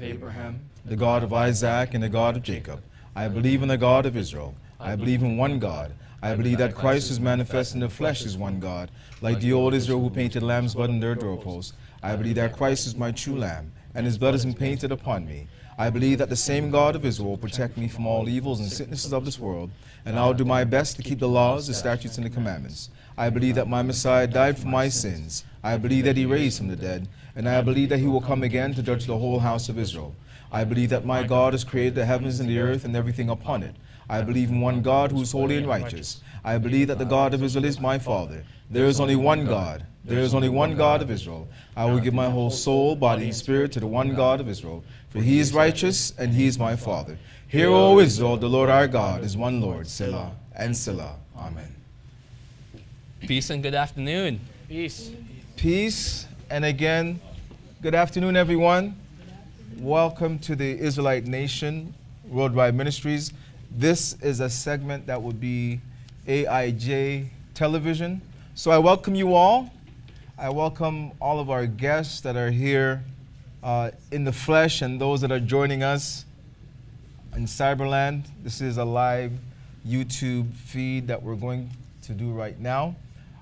Abraham, the God of Isaac, and the God of Jacob. I believe in the God of Israel. I believe in one God. I believe that Christ was manifest in the flesh as one God, like the old Israel who painted lamb's blood on their doorposts. I believe that Christ is my true lamb, and his blood is painted upon me. I believe that the same God of Israel will protect me from all evils and sicknesses of this world, and I'll do my best to keep the laws, the statutes, and the commandments. I believe that my Messiah died for my sins. I believe that he raised from the dead, and I believe that he will come again to judge the whole house of Israel. I believe that my God has created the heavens and the earth and everything upon it. I believe in one God who is holy and righteous. I believe that the God of Israel is my Father. There is only one God. There is only one God of Israel. I will give my whole soul, body, and spirit to the one God of Israel, for he is righteous and he is my Father. Hear, O Israel, the Lord our God is one Lord, Selah and Selah. Amen. Peace and good afternoon. peace. Peace, and again, good afternoon, everyone. Welcome to the Israelite Nation Worldwide Ministries. This is a segment that will be AIJ television. So I welcome you all. I welcome all of our guests that are here in the flesh and those that are joining us in Cyberland. This is a live YouTube feed that we're going to do right now.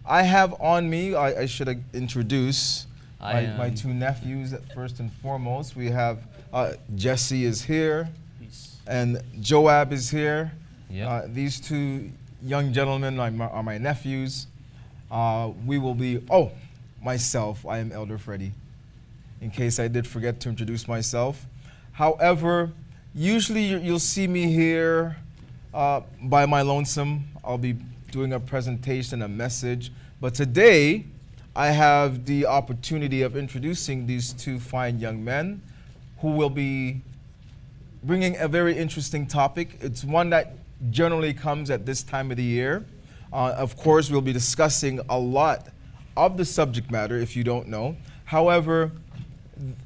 I have on me, I should introduce my two nephews first and foremost. We have Jesse is here, and Joab is here. Yep. These two young gentlemen are my nephews. We will be, myself, I am Elder Freddie, in case I did forget to introduce myself. However, usually you'll see me here by my lonesome. I'll be doing a presentation, a message. But today, I have the opportunity of introducing these two fine young men who will be bringing a very interesting topic. It's one that generally comes at this time of the year. Of course, we'll be discussing a lot of the subject matter, if you don't know. However,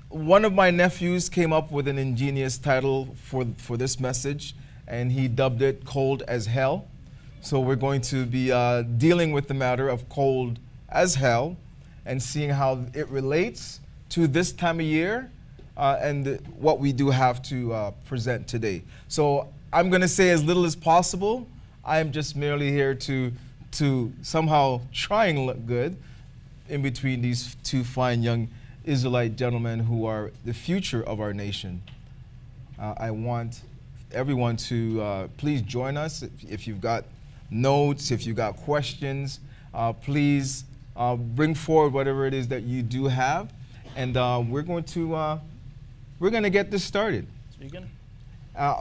one of my nephews came up with an ingenious title for this message, and he dubbed it Cold as Hell. So we're going to be dealing with the matter of cold as hell and seeing how it relates to this time of year and what we do have to present today. So I'm going to say as little as possible. I'm just merely here to somehow try and look good in between these two fine young Israelite gentlemen who are the future of our nation. I want everyone to please join us. If you've got notes, if you've got questions, please bring forward whatever it is that you do have, and we're going to get this started. Speaking.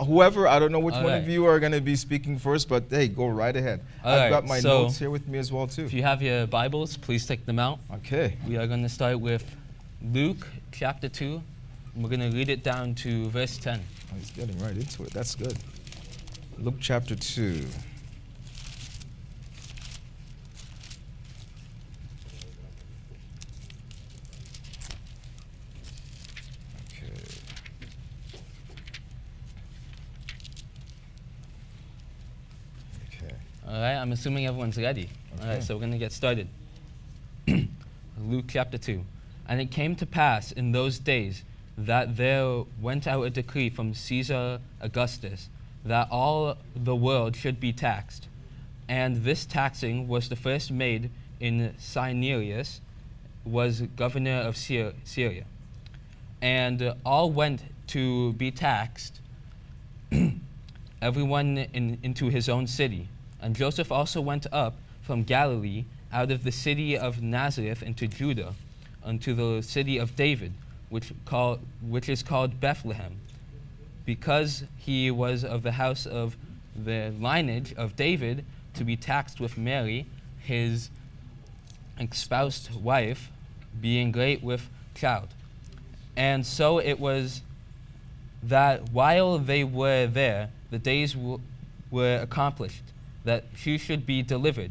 Whoever, I don't know which All one right. of you are going to be speaking first, but hey, go right ahead. All I've right, got my so notes here with me as well too. If you have your Bibles, please take them out. Okay. We are going to start with Luke chapter 2. And we're going to read it down to verse 10. Oh, he's getting right into it. That's good. Luke chapter 2. All right, I'm assuming everyone's ready. All right, Okay. so we're going to get started. Luke chapter 2. And it came to pass in those days that there went out a decree from Caesar Augustus that all the world should be taxed. And this taxing was the first made in Cyrenius, was governor of Syria. And all went to be taxed, everyone into his own city. And Joseph also went up from Galilee out of the city of Nazareth into Judah, unto the city of David, which is called Bethlehem, because he was of the house of the lineage of David, to be taxed with Mary, his espoused wife, being great with child. And so it was that while they were there, the days were accomplished, that she should be delivered.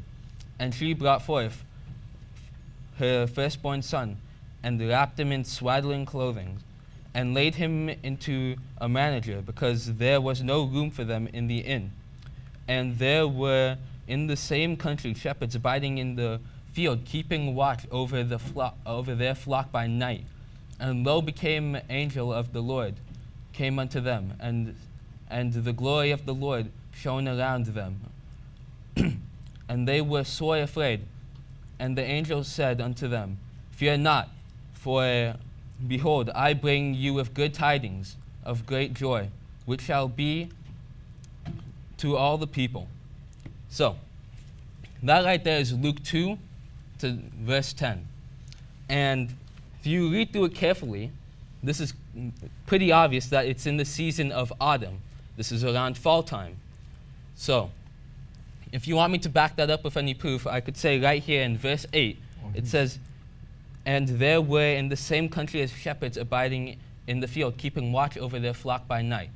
And she brought forth her firstborn son, and wrapped him in swaddling clothing, and laid him into a manger, because there was no room for them in the inn. And there were in the same country shepherds abiding in the field, keeping watch over their flock by night. And lo, became an angel of the Lord, came unto them, and the glory of the Lord shone around them. And they were sore afraid. And the angel said unto them, Fear not, for behold, I bring you with good tidings of great joy, which shall be to all the people. So, that right there is Luke 2 to verse 10. And if you read through it carefully, this is pretty obvious that it's in the season of autumn. This is around fall time. So, if you want me to back that up with any proof, I could say right here in verse 8, it says, And there were in the same country as shepherds abiding in the field, keeping watch over their flock by night.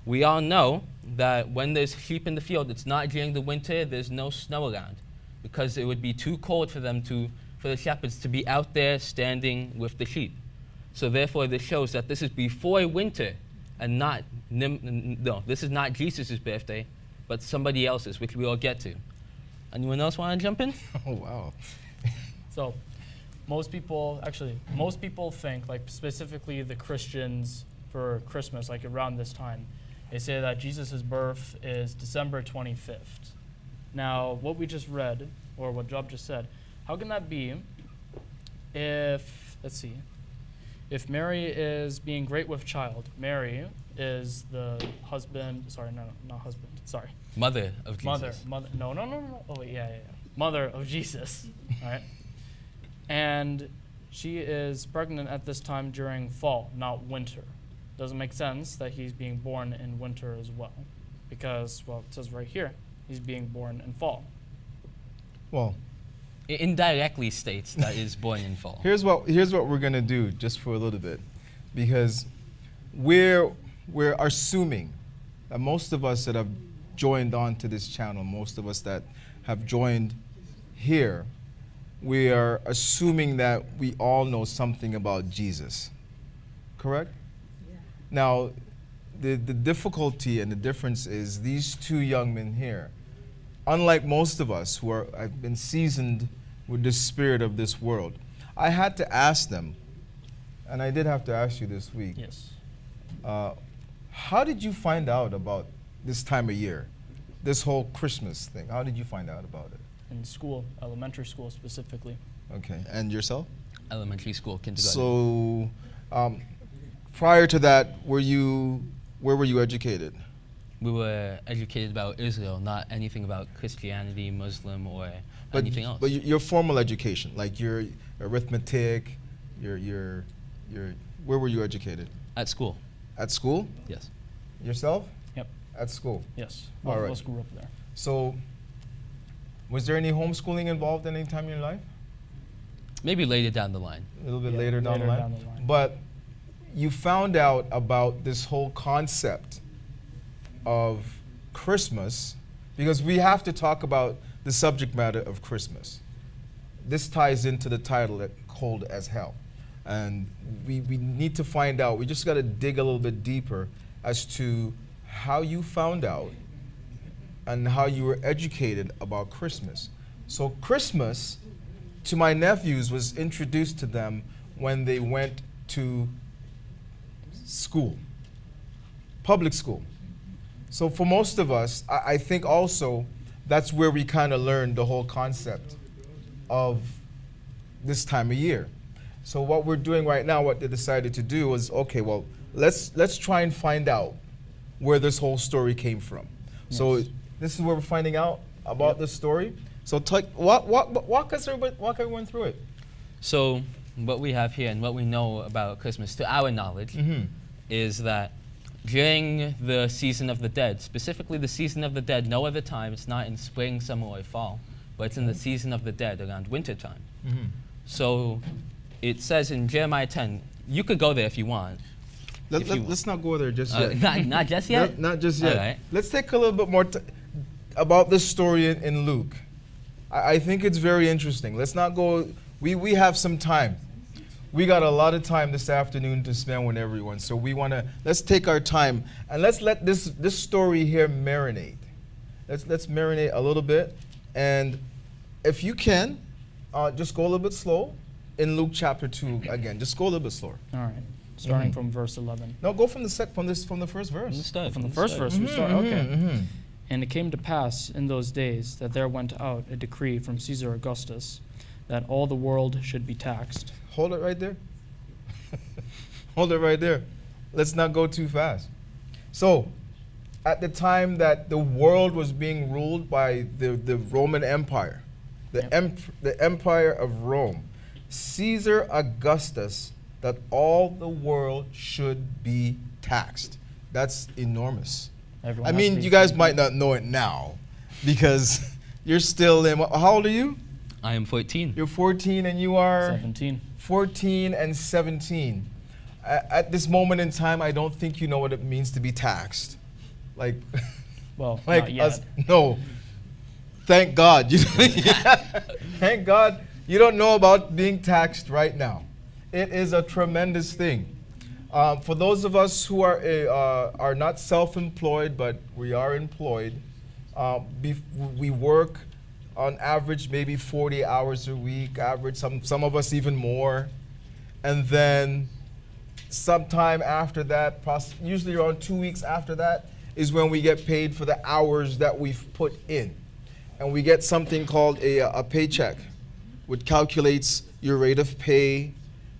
We all know that when there's sheep in the field, it's not during the winter, there's no snow around, because it would be too cold for the shepherds to be out there standing with the sheep. So therefore, this shows that this is before winter, and this is not Jesus' birthday, but somebody else's, which we will get to. Anyone else want to jump in? Oh, wow. So, most people think, like specifically the Christians for Christmas, like around this time, they say that Jesus' birth is December 25th. Now, what we just read, or what Job just said, how can that be if, let's see, if Mary is being great with child, Mary is the husband, Mother of Jesus. Mother of Jesus, all right? And she is pregnant at this time during fall, not winter. Doesn't make sense that he's being born in winter as well, because, well, it says right here, he's being born in fall. Well, It indirectly states that it's born in fall. here's what we're going to do just for a little bit, because we're assuming that most of us that have joined on to this channel, most of us that have joined here, we are assuming that we all know something about Jesus. Correct? Yeah. Now, the difficulty and the difference is these two young men here, unlike most of us who have been seasoned with the spirit of this world, I had to ask them, and I did have to ask you this week. Yes. How did you find out about this time of year, this whole Christmas thing? How did you find out about it? In school, elementary school specifically. Okay, and yourself? Elementary school, kindergarten. So, prior to that, where were you educated? We were educated about Israel, not anything about Christianity, Muslim, or anything else. But your formal education, like your arithmetic, your where were you educated? At school. At school? Yes. Yourself? Yep. At school? Yes. All right. Both of us grew up there. So, was there any homeschooling involved at any time in your life? Maybe later down the line. A little bit Yeah, later down the line? But you found out about this whole concept of Christmas because we have to talk about the subject matter of Christmas. This ties into the title, that Cold as Hell. And we need to find out, we just got to dig a little bit deeper as to how you found out and how you were educated about Christmas. So Christmas, to my nephews, was introduced to them when they went to school, public school. So for most of us, I think also that's where we kind of learned the whole concept of this time of year. So what we're doing right now, what they decided to do was, okay, well, let's try and find out where this whole story came from. Yes. So this is where we're finding out about this story. So walk everyone through it. So what we have here and what we know about Christmas, to our knowledge, is that during the season of the dead, specifically the season of the dead, no other time, it's not in spring, summer, or fall, but it's in the season of the dead around winter time. So it says in Jeremiah 10, you could go there if you want. Let's not go there just yet. Not just yet? Not just yet. All right. Let's take a little bit more about this story in Luke. I think it's very interesting. Let's not go, we have some time. We got a lot of time this afternoon to spend with everyone, so let's take our time and let's let this story here marinate. Let's marinate a little bit, and if you can, just go a little bit slow in Luke chapter 2 again. Just go a little bit slower. All right. starting Mhm. from verse 11. No, go from the first From the verse. start. From the first verse, we start. Mhm, Okay. mhm. And it came to pass in those days that there went out a decree from Caesar Augustus that all the world should be taxed. Hold it right there. Hold it right there. Let's not go too fast. So, at the time that the world was being ruled by the Roman Empire, the Empire of Rome, Caesar Augustus, that all the world should be taxed. That's enormous. Everyone I has to mean, be you guys taxed. might not know it now because you're still in. How old are you? I am 14. You're 14 and you are 17. 14 and 17. At this moment in time, I don't think you know what it means to be taxed. Like, Well, like not yet. us. No. Thank God. Thank God you don't know about being taxed right now. It is a tremendous thing. For those of us who are not self-employed, but we are employed, we work on average maybe 40 hours a week, average some of us even more. And then sometime after that, usually around 2 weeks after that, is when we get paid for the hours that we've put in. And we get something called a paycheck, which calculates your rate of pay,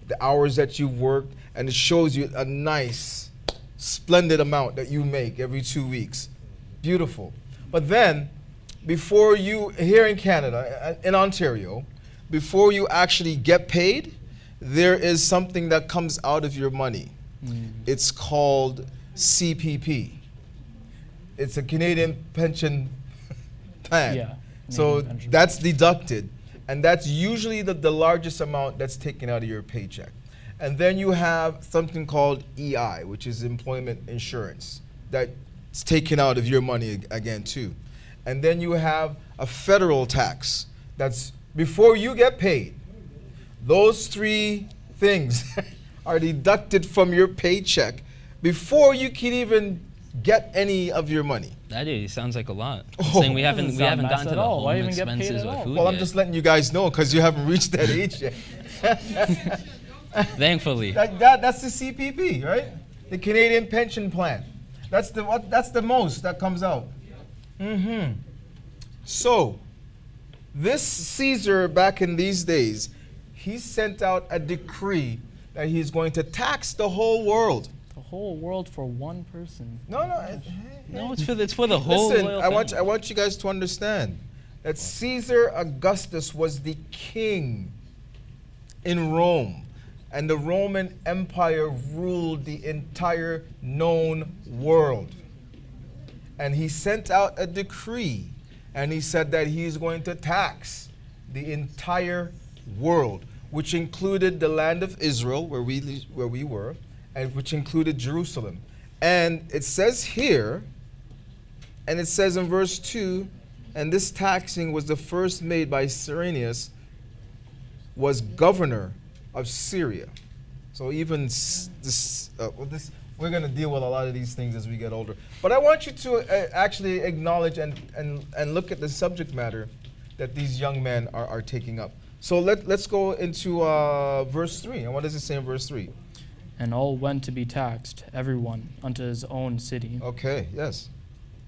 the hours that you've worked, and it shows you a nice, splendid amount that you make every 2 weeks. Beautiful. But then, before you, here in Canada, in Ontario, before you actually get paid, there is something that comes out of your money. It's called CPP. It's a Canadian pension plan. Yeah, So Canadian pension. that's deducted. And that's usually the largest amount that's taken out of your paycheck. And then you have something called EI, which is employment insurance. That's taken out of your money again too. And then you have a federal tax. That's before you get paid. Those three things are deducted from your paycheck before you can even get any of your money. That sounds like a lot. Oh. Saying we haven't Doesn't sound nice gotten to at the all. home Why even get paid expenses at or all? food Well, I'm yet. just letting you guys know because you haven't reached that age yet. Thankfully. That's the CPP, right? The Canadian Pension Plan. That's the most that comes out. So, this Caesar back in these days, he sent out a decree that he's going to tax the whole world. The whole world for one person. No. No, it's for the whole Listen, royal I want family. you guys to understand that Caesar Augustus was the king in Rome, and the Roman Empire ruled the entire known world. And he sent out a decree, and he said that he's going to tax the entire world, which included the land of Israel, where we were, and which included Jerusalem. And it says here, and it says in verse 2, and this taxing was the first made by Cyrenius, was governor of Syria. So even we're going to deal with a lot of these things as we get older. But I want you to actually acknowledge and look at the subject matter that these young men are taking up. So let's go into verse 3. And what does it say in verse 3? And all went to be taxed, everyone unto his own city. Okay, yes.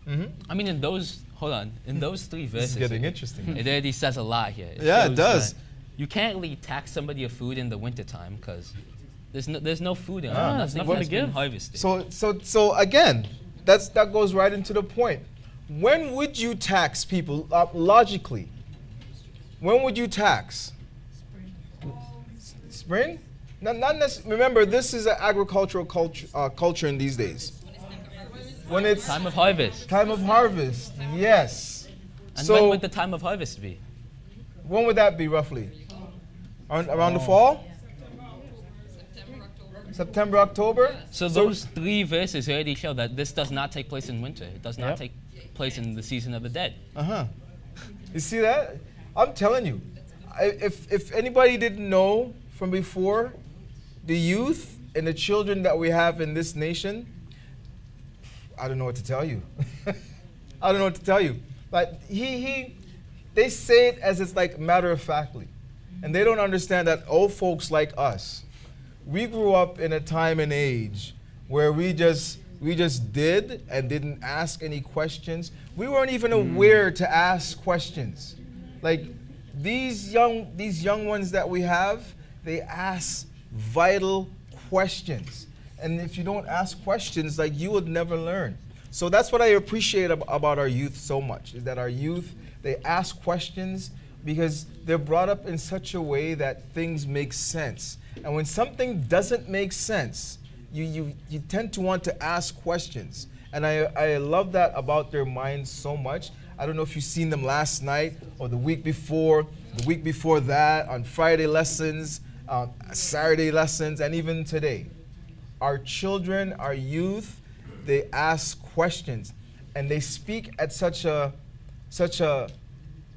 I mean, in those 3 This verses, is getting interesting. it already says a lot here. Yeah, it shows does. that You can't really tax somebody of food in the wintertime because there's no food in it. there's Nothing nothing has to been give. harvested. So again, that goes right into the point. When would you tax people logically? When would you tax? Spring? Not necessarily. Remember, this is an agricultural culture in these days. When it's Time of harvest. time of harvest, yes. And So when would the time of harvest be? when would that be roughly? Around the fall? September, October? So those 3 verses already show that this does not take place in winter. It does not Yep. take place in the season of the dead. You see that? I'm telling you, if anybody didn't know from before, the youth and the children that we have in this nation, I don't know what to tell you. I don't know what to tell you. But they say it as it's like matter of factly. And they don't understand that old folks like us, we grew up in a time and age where we just did and didn't ask any questions. We weren't even aware to ask questions. Like these young ones that we have, they ask vital questions. And if you don't ask questions, like you would never learn. So that's what I appreciate about our youth so much, is that our youth, they ask questions because they're brought up in such a way that things make sense. And when something doesn't make sense, you tend to want to ask questions. And I love that about their minds so much. I don't know if you've seen them last night or the week before that, on Friday lessons, Saturday lessons, and even today. Our children, our youth, they ask questions, and they speak at such a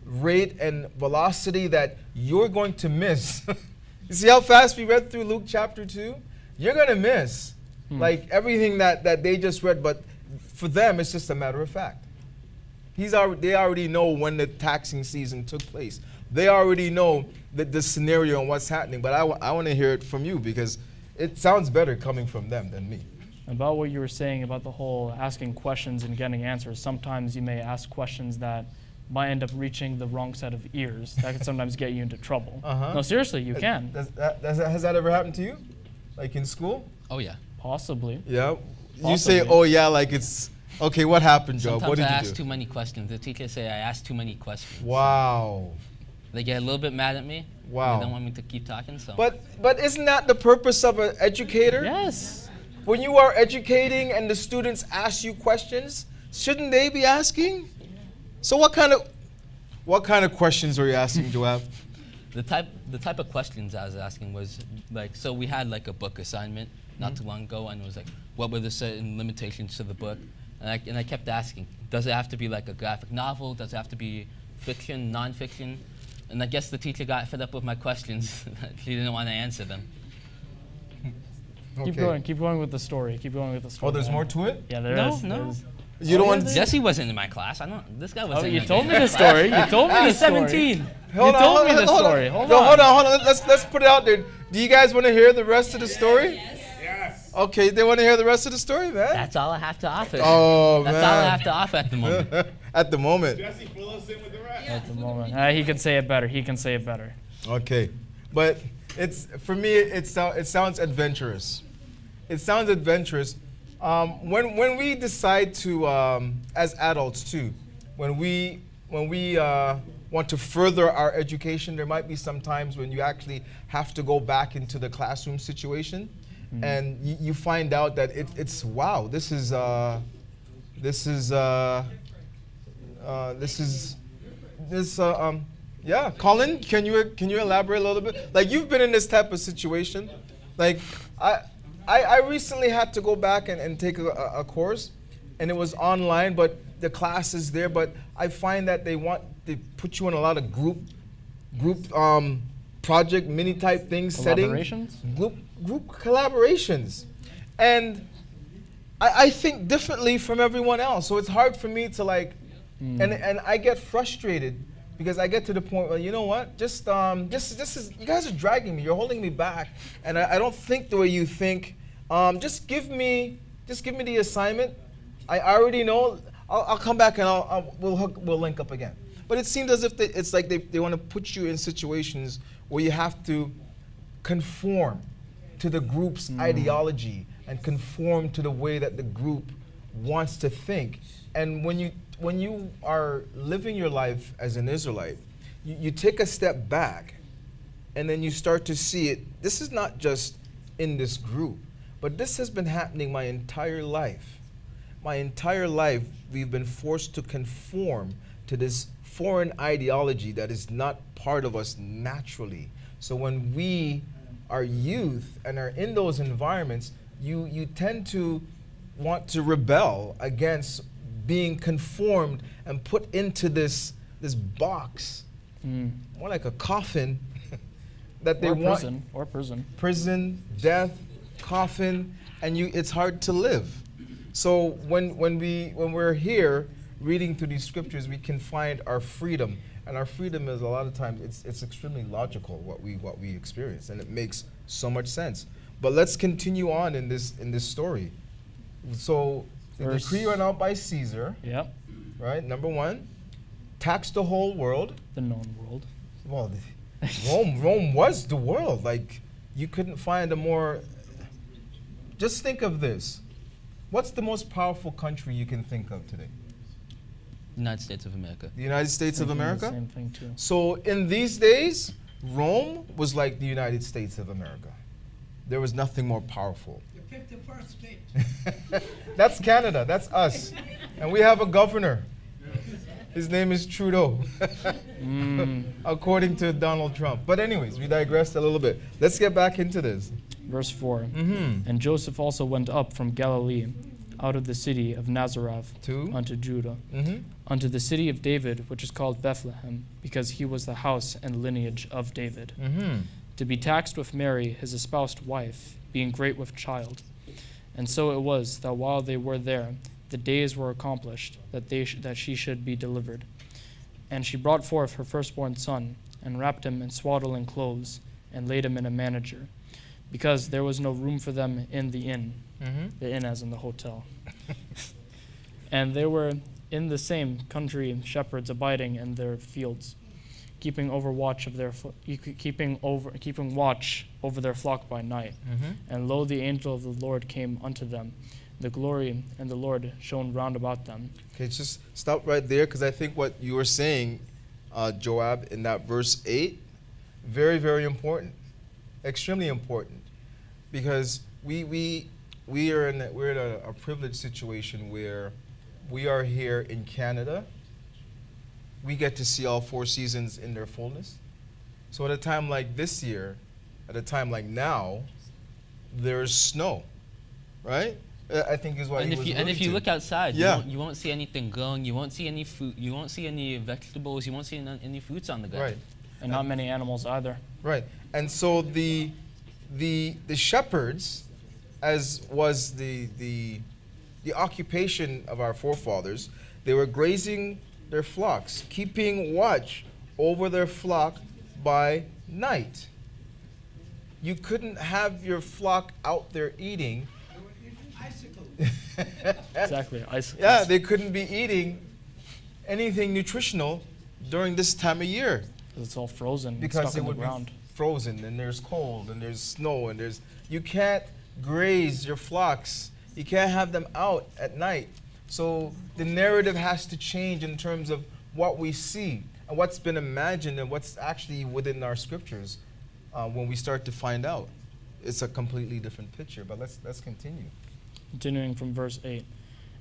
rate and velocity that you're going to miss. You see how fast we read through Luke chapter 2? You're going to miss like everything that they just read, but for them, it's just a matter of fact. They already know when the taxing season took place. They already know the scenario and what's happening, but I want to hear it from you because it sounds better coming from them than me. About what you were saying about the whole asking questions and getting answers, sometimes you may ask questions that might end up reaching the wrong set of ears. That can sometimes get you into trouble. No, seriously, you can. Has that ever happened to you? Like in school? Oh, yeah. Possibly. Yeah. Possibly. You say, oh, yeah, like it's, okay, what happened, Joe? Sometimes What did I you ask do? too many questions. The teachers say I ask too many questions. Wow. They get a little bit mad at me. Wow. They don't want me to keep talking, so. But isn't that the purpose of an educator? Yes. When you are educating and the students ask you questions, shouldn't they be asking? So what kind of questions were you asking, Joab? The type of questions I was asking was like, so we had like a book assignment not too long ago, and it was like, what were the certain limitations to the book? And I kept asking, does it have to be like a graphic novel? Does it have to be fiction, nonfiction? And I guess the teacher got fed up with my questions. She didn't want to answer them. Keep going with the story. Oh, there's man. more to it? Yeah, there No, is. no. There's- You don't want to Jesse wasn't in my class. This guy wasn't. Oh, in you my told me class. the story. You told me the He's story. 17. You told me the story. Hold on. Let's put it out there. Do you guys want to hear the rest of the story? Yes. Okay, they want to hear the rest of the story, man? That's all I have to offer. Oh, That's man. all I have to offer at the moment. At the moment. Jesse, fill us in with the rest. At the moment. He can say it better. Okay. But for me, it sounds adventurous. It sounds adventurous. When we decide to, as adults too, when we want to further our education, there might be some times when you actually have to go back into the classroom situation, and you find out that it's wow, yeah. Colin, can you elaborate a little bit? Like you've been in this type of situation, like I recently had to go back and take a course, and it was online, but the class is there. But I find that they put you in a lot of group project mini type things, Collaborations? group collaborations, and I think differently from everyone else. So it's hard for me to like, and I get frustrated. Because I get to the point where, you know what, this is, you guys are dragging me, you're holding me back, and I don't think the way you think. Just give me the assignment. I already know, I'll come back and we'll link up again. But it seems as if it's like they want to put you in situations where you have to conform to the group's ideology and conform to the way that the group wants to think. And when you are living your life as an Israelite, you take a step back and then you start to see it. This is not just in this group, but this has been happening my entire life. My entire life, we've been forced to conform to this foreign ideology that is not part of us naturally. So when we are youth and are in those environments, you tend to want to rebel against being conformed and put into this box, more like a coffin, that they want. Prison, death, coffin, and it's hard to live. So when we're here reading through these scriptures, we can find our freedom, and our freedom is a lot of times it's extremely logical what we experience, and it makes so much sense. But let's continue on in this story. So the Verse- decree went out by Caesar, Yep. right? Number one, taxed the whole world. The known world. Well, Rome was the world. Like, you couldn't find a more. Just think of this. What's the most powerful country you can think of today? United States of America. The United States of Thinking the America? Same thing too. So in these days, Rome was like the United States of America. There was nothing more powerful. The 51st state. That's Canada. That's us. And we have a governor. His name is Trudeau, according to Donald Trump. But anyways, we digressed a little bit. Let's get back into this. Verse 4. Mm-hmm. And Joseph also went up from Galilee, out of the city of Nazareth, To? unto Judah, Mm-hmm. unto the city of David, which is called Bethlehem, because he was the house and lineage of David, Mm-hmm. to be taxed with Mary, his espoused wife, being great with child. And so it was that while they were there, the days were accomplished that she should be delivered. And she brought forth her firstborn son, and wrapped him in swaddling clothes, and laid him in a manger, because there was no room for them in the inn. Mm-hmm. The inn as in the hotel. And there were in the same country shepherds abiding in their fields, keeping watch over their flock by night. Mm-hmm. And lo, the angel of the Lord came unto them. The glory and the Lord shone round about them. Okay, just stop right there, because I think what you were saying, Joab, in that verse 8, very, very important, extremely important, because we're in a privileged situation where we are here in Canada. We get to see all 4 seasons in their fullness. So at a time like this year, at a time like now, there's snow, right? I think is what And he if was you alluding to. look outside, Yeah. you won't see anything growing. You won't see any fruit. You won't see any vegetables. You won't see any fruits on the ground. Right. And not many animals either. Right. And so the shepherds, as was the occupation of our forefathers, they were grazing their flocks, keeping watch over their flock by night. You couldn't have your flock out there eating. They were eating icicles. Exactly. Yeah, they couldn't be eating anything nutritional during this time of year, 'Cause it's all frozen and because stuck it in the would ground. be frozen, and there's cold, and there's snow, and you can't graze your flocks. You can't have them out at night. So the narrative has to change in terms of what we see and what's been imagined and what's actually within our scriptures. When we start to find out, it's a completely different picture. But let's continue. Continuing from verse 8.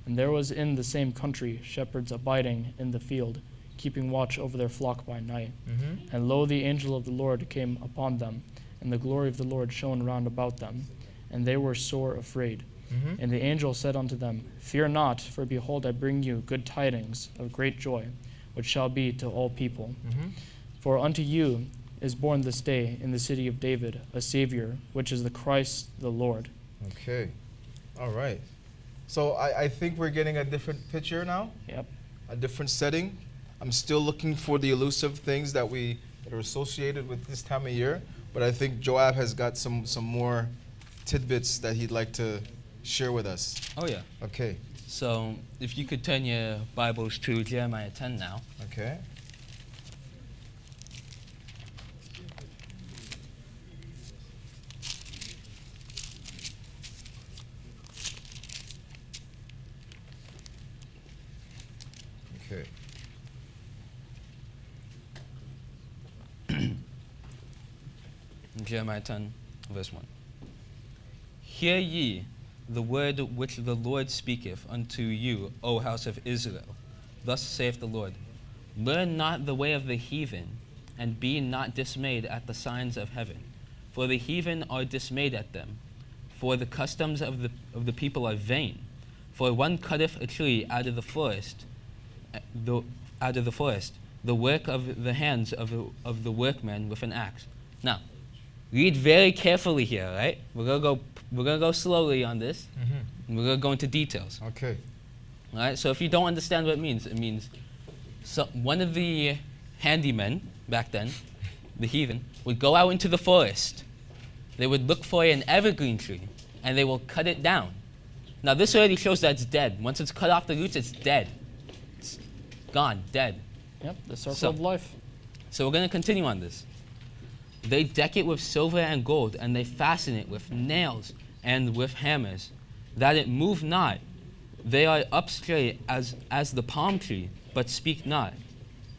And there was in the same country shepherds abiding in the field, keeping watch over their flock by night. Mm-hmm. And lo, the angel of the Lord came upon them, and the glory of the Lord shone round about them, and they were sore afraid. Mm-hmm. And the angel said unto them, Fear not, for behold, I bring you good tidings of great joy, which shall be to all people. Mm-hmm. For unto you is born this day in the city of David a Savior, which is the Christ the Lord. Okay. All right. So I think we're getting a different picture now, Yep. a different setting. I'm still looking for the elusive things that are associated with this time of year, but I think Joab has got some more tidbits that he'd like to share with us. Oh yeah. Okay. So if you could turn your Bibles to Jeremiah 10 now. Okay. Okay. Jeremiah 10, verse 1. Hear ye the word which the Lord speaketh unto you, O house of Israel. Thus saith the Lord, Learn not the way of the heathen, and be not dismayed at the signs of heaven. For the heathen are dismayed at them, for the customs of the people are vain. For one cutteth a tree out of the forest, the work of the hands of the workman with an axe. Now, read very carefully here, right? We're gonna go slowly on this. Mm-hmm. And we're gonna go into details. Okay. All right. So if you don't understand what it means so one of the handymen back then, the heathen, would go out into the forest, they would look for an evergreen tree, and they will cut it down. Now, this already shows that it's dead. Once it's cut off the roots, it's dead. It's gone, dead. Yep, the circle So- of life. So we're going to continue on this. They deck it with silver and gold, and they fasten it with nails and with hammers, that it move not. They are up straight as the palm tree, but speak not.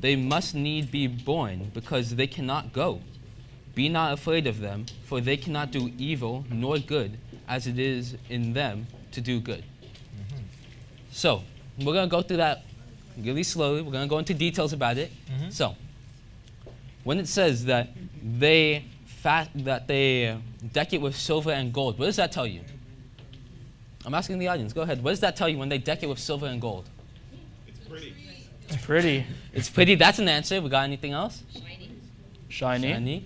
They must need be born, because they cannot go. Be not afraid of them, for they cannot do evil nor good, as it is in them to do good. So, we're going to go through that really slowly. We're going to go into details about it. So, when it says that they deck it with silver and gold, what does that tell you? I'm asking the audience. Go ahead. What does that tell you when they deck it with silver and gold? It's pretty. It's pretty. That's an answer. We got anything else? Shiny. Shiny.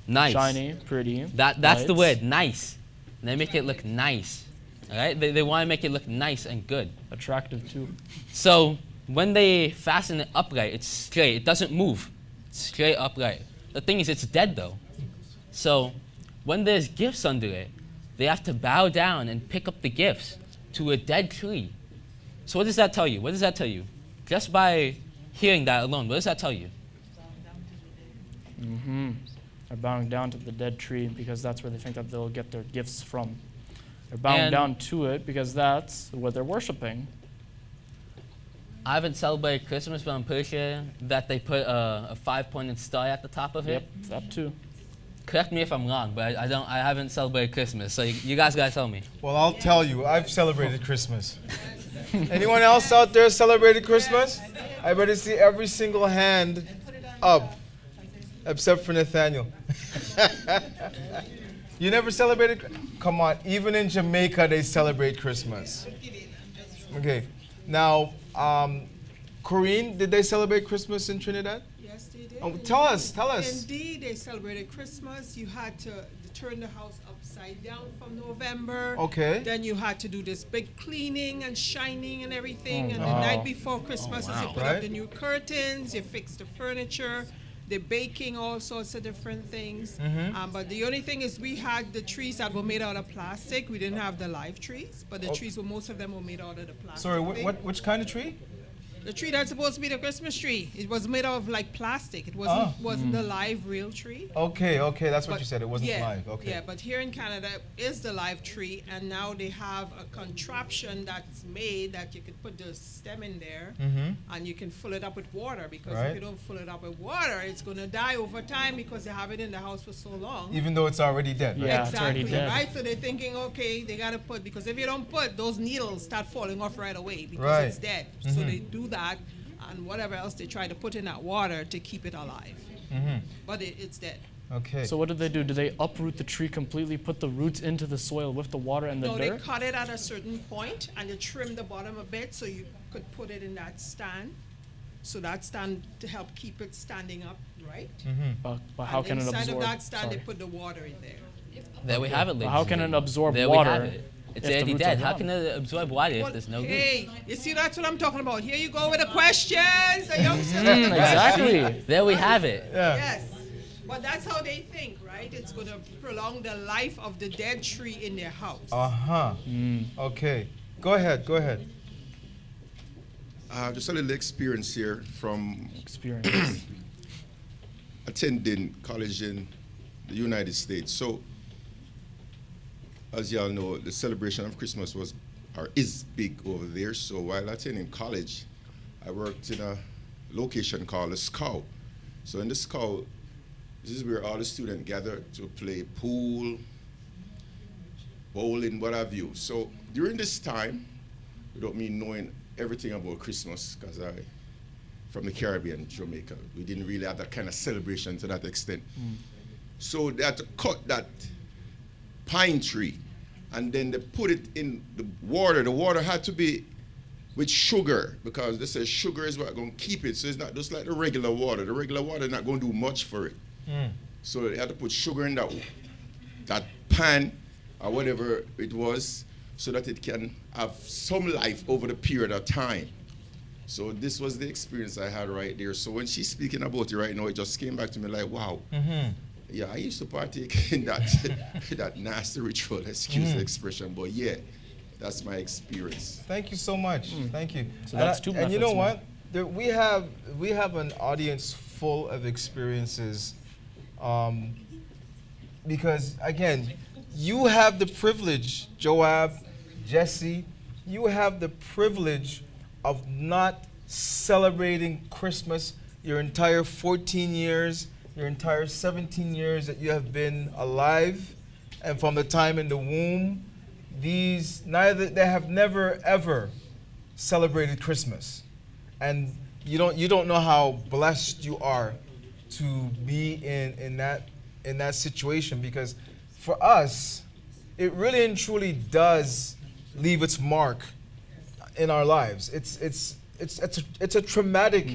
Nice. Shiny, pretty. That's the lights, word. Nice. They make it look nice. All right. They want to make it look nice and good. Attractive too. So when they fasten it upright, it's straight. It doesn't move. It's straight upright. The thing is, it's dead though. So when there's gifts under it, they have to bow down and pick up the gifts to a dead tree. So what does that tell you? What does that tell you? Just by hearing that alone, what does that tell you? They're bowing down to the dead tree because that's where they think that they'll get their gifts from. They're bowing And- down to it because that's what they're worshiping. I haven't celebrated Christmas, but I'm pretty sure that they put a 5-pointed star at the top of it. Yep, that too. Correct me if I'm wrong, but I haven't celebrated Christmas, so you guys gotta tell me. Well, I'll tell you, I've celebrated Christmas. Anyone else out there celebrated Christmas? I better see every single hand up, except for Nathaniel. You never celebrated? Come on, even in Jamaica they celebrate Christmas. Okay, now, Corinne, did they celebrate Christmas in Trinidad? Yes, they did. Oh, tell us. Indeed, they celebrated Christmas. You had to turn the house upside down from November. Okay. Then you had to do this big cleaning and shining and everything. And the wow. night before Christmas, is you put Right. up the new curtains, you fix the furniture, the baking, all sorts of different things. But the only thing is we had the trees that were made out of plastic. We didn't have the live trees, but the trees most of them were made out of the plastic. Sorry, thing. which kind of tree? The tree that's supposed to be the Christmas tree. It was made out of like plastic. It wasn't the live real tree. Okay, that's what But- you said. It wasn't yeah, live. Okay. Yeah, but here in Canada is the live tree, and now they have a contraption that's made that you could put the stem in there, and you can fill it up with water. Because Right. if you don't fill it up with water, it's gonna die over time because they have it in the house for so long. Even though it's already dead, right? Yeah, it's already Exactly, dead. right? So they're thinking, okay, they gotta put, because if you don't put, those needles start falling off right away because Right. it's dead. So they do that, and whatever else they try to put in that water to keep it alive. But it's dead. Okay. So what did they do? Did they uproot the tree completely, put the roots into the soil with the water and the No, they dirt? cut it at a certain point and you trim the bottom a bit so you could put it in that stand. So that stand to help keep it standing up, right? But how can it Inside absorb? of that stand, Sorry. they put the water in there. There we have it, ladies. But how and can it gentlemen. absorb there water we have it. It's if the already roots dead. are How gone? can it absorb water if Well, there's no roots? hey, you see, that's what I'm talking about. Here you go with the questions, the youngsters. Exactly. There we have it. yeah. Yes. But that's how they think, right? It's going to prolong the life of the dead tree in their house. Okay. Go ahead. Just a little experience here from Experience. attending college in the United States. So, as y'all know, the celebration of Christmas is big over there. So while attending college, I worked in a location called a Scout. So in the Scout, this is where all the students gather to play pool, bowling, what have you. So during this time, without me knowing everything about Christmas, because I from the Caribbean, Jamaica, we didn't really have that kind of celebration to that extent. So they had to cut that pine tree, and then they put it in the water. The water had to be with sugar, because they say sugar is what's going to keep it. So it's not just like the regular water. The regular water is not going to do much for it. So they had to put sugar in that pan or whatever it was, so that it can have some life over the period of time. So this was the experience I had right there. So when she's speaking about it right now, it just came back to me like, wow. Yeah, I used to partake in that that nasty ritual, excuse the expression, but yeah, that's my experience. Thank you so much. Thank you. So that's two and you know methods what? We have an audience full of experiences, because again, you have the privilege, Joab, Jesse, you have the privilege of not celebrating Christmas your entire 14 years, your entire 17 years that you have been alive, and from the time in the womb, they have never ever celebrated Christmas, and you don't know how blessed you are to be in that situation, because for us, it really and truly does leave its mark in our lives. It's a traumatic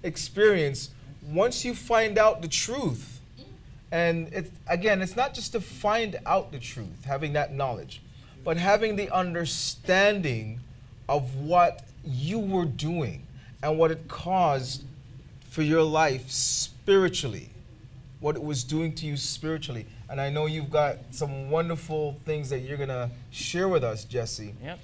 experience once you find out the truth. And it's not just to find out the truth, having that knowledge, but having the understanding of what you were doing and what it caused for your life spiritually, what it was doing to you spiritually. And I know you've got some wonderful things that you're going to share with us, Jesse, Yep.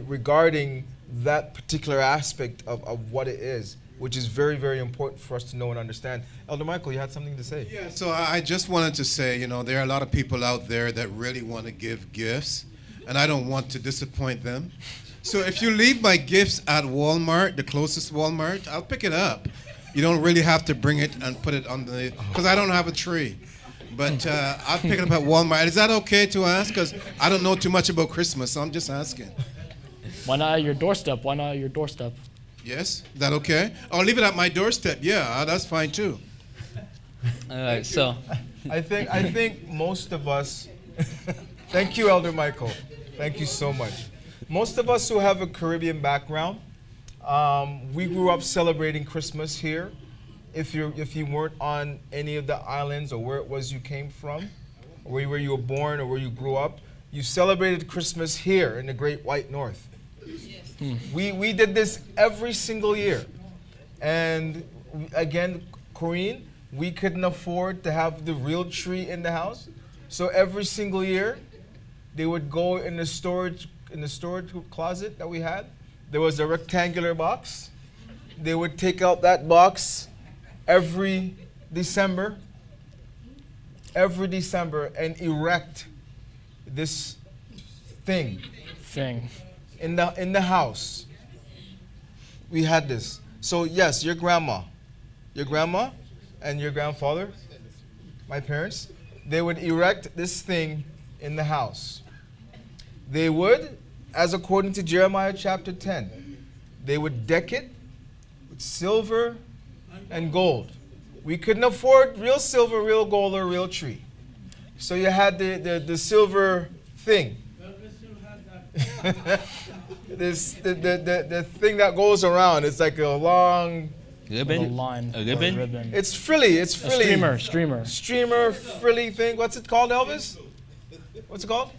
Regarding that particular aspect of what it is, which is very, very important for us to know and understand. Elder Michael, you had something to say? Yeah, so I just wanted to say, there are a lot of people out there that really want to give gifts, and I don't want to disappoint them. So if you leave my gifts at Walmart, the closest Walmart, I'll pick it up. You don't really have to bring it and put it on because I don't have a tree. But I'll pick it up at Walmart. Is that okay to ask? Because I don't know too much about Christmas, so I'm just asking. Why not at your doorstep? Why not at your doorstep? Yes? Is that okay? I'll leave it at my doorstep. Yeah, that's fine too. All right, so I think most of us, thank you, Elder Michael. Thank you so much. Most of us who have a Caribbean background, we grew up celebrating Christmas here. If you weren't on any of the islands or where it was you came from, or where you were born or where you grew up, you celebrated Christmas here in the Great White North. We did this every single year. And again, Corinne, we couldn't afford to have the real tree in the house. So every single year, they would go in the storage closet that we had. There was a rectangular box. They would take out that box every December and erect this thing in the house. We had this. So yes, your grandma and your grandfather, my parents, they would erect this thing in the house. They would, as according to Jeremiah chapter 10, they would deck it with silver and gold. We couldn't afford real silver, real gold, or real tree. So you had the silver thing. The thing that goes around. It's like a long ribbon. A ribbon. It's frilly. A streamer, frilly thing. What's it called, Elvis? What's it called?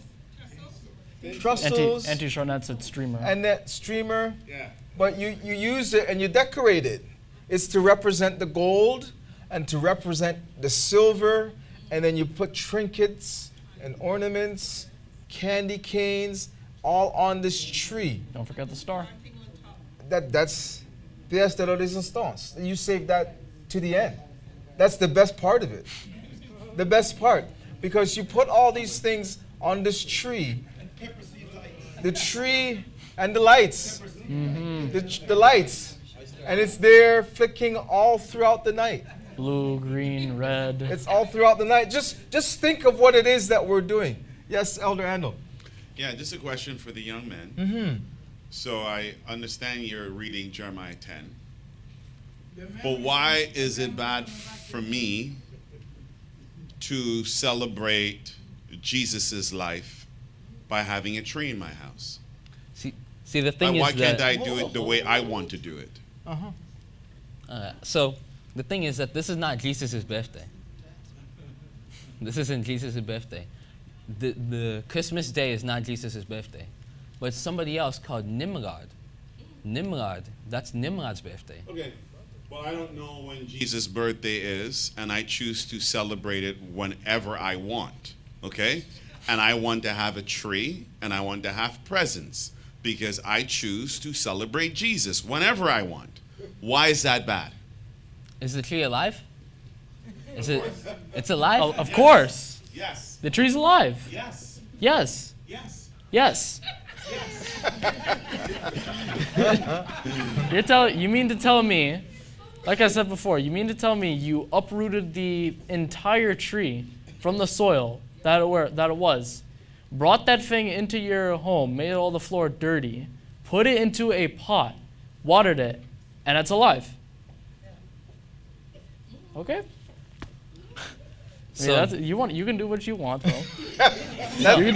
Trussels. Anti-Charnette said streamer. And that streamer. Yeah. But you use it and you decorate it. It's to represent the gold and to represent the silver. And then you put trinkets and ornaments, candy canes, all on this tree. Don't forget the star. That's pièce de la résistance. You save that to the end. That's the best part of it. The best part. Because you put all these things on this tree. The tree and the lights. The lights. And it's there flicking all throughout the night. Blue, green, red. It's all throughout the night. Just think of what it is that we're doing. Yes, Elder Andel. Yeah, just a question for the young men. So I understand you're reading Jeremiah 10. But why is it bad for me to celebrate Jesus' life by having a tree in my house? See, the thing is why that... can't I do it the way I want to do it? So the thing is that this is not Jesus' birthday. This isn't Jesus' birthday. The Christmas day is not Jesus' birthday. But it's somebody else called Nimrod. Nimrod, that's Nimrod's birthday. Okay, Well, I don't know when Jesus' birthday is, and I choose to celebrate it whenever I want, okay? And I want to have a tree, and I want to have presents, because I choose to celebrate Jesus whenever I want. Why is that bad? Is the tree alive? Is it? It's alive? Oh, of course. Yes. The tree's alive. Yes. Yes. Yes. Yes. You mean to tell me, like I said before, you mean to tell me you uprooted the entire tree from the soil that it was, brought that thing into your home, made all the floor dirty, put it into a pot, watered it, and it's alive? Okay. You can do what you want, though. You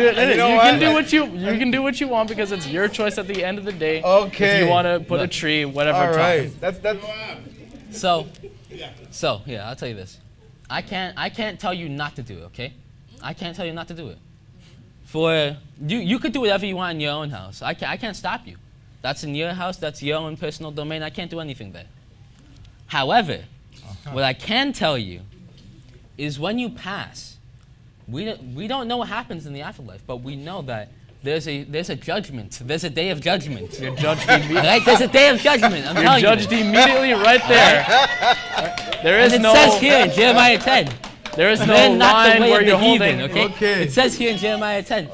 can do what you want because it's your choice at the end of the day. Okay. If you want to put a tree, whatever All right. time. That's So I'll tell you this. I can't tell you not to do it, okay? I can't tell you not to do it. You could do whatever you want in your own house. I can't stop you. That's in your house, that's your own personal domain. I can't do anything there. However, what I can tell you is when you pass, we don't know what happens in the afterlife, but we know that there's a judgment. There's a day of judgment. You're judged immediately. Right? There's a day of judgment. I'm You're telling judged you. immediately right there. There is And it no. says here in Jeremiah 10. There is no Learn not the line way where of the you're heathen, holding. okay? It says here in Jeremiah 10,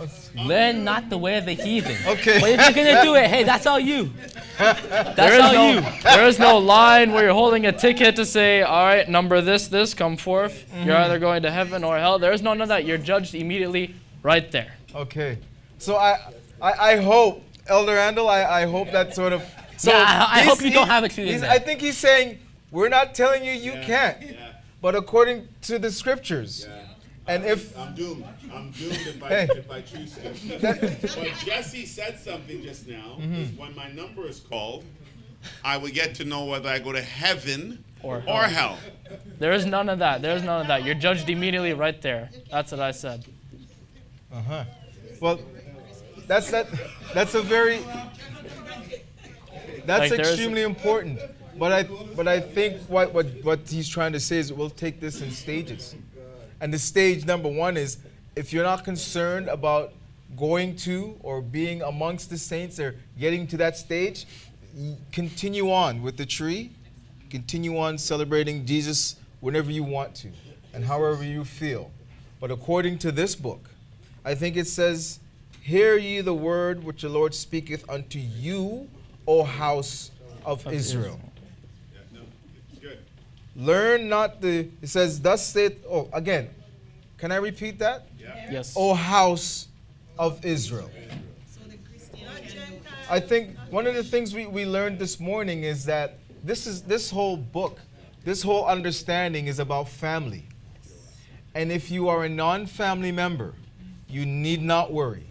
learn not the way of the heathen. Okay. But if you're going to do it, hey, that's all you. There is no line where you're holding a ticket to say, all right, number this, come forth. You're either going to heaven or hell. There is none of that. You're judged immediately right there. okay. So I hope, Elder Randall, I hope that sort of. So Yeah, I hope you don't have a tree in he's- there. I think he's saying we're not telling you can't, but according to the scriptures, and if I'm doomed. I'm doomed if Hey. I choose to. But Jesse said something just now. Is when my number is called, I will get to know whether I go to heaven Or hell. There is none of that. There is none of that. You're judged immediately right there. That's what I said. well, that's a very that's Like, there's- extremely important. But I think what he's trying to say is we'll take this in stages. And the stage number one is if you're not concerned about going to or being amongst the saints or getting to that stage, continue on with the tree, continue on celebrating Jesus whenever you want to and however you feel. But according to this book, I think it says, hear ye the word which the Lord speaketh unto you, O house of Israel. Yeah, no, it's good. Learn not it says, thus saith, again, can I repeat that? Yes. O house of Israel. I think one of the things we learned this morning is that this whole book, this whole understanding is about family. And if you are a non-family member, you need not worry.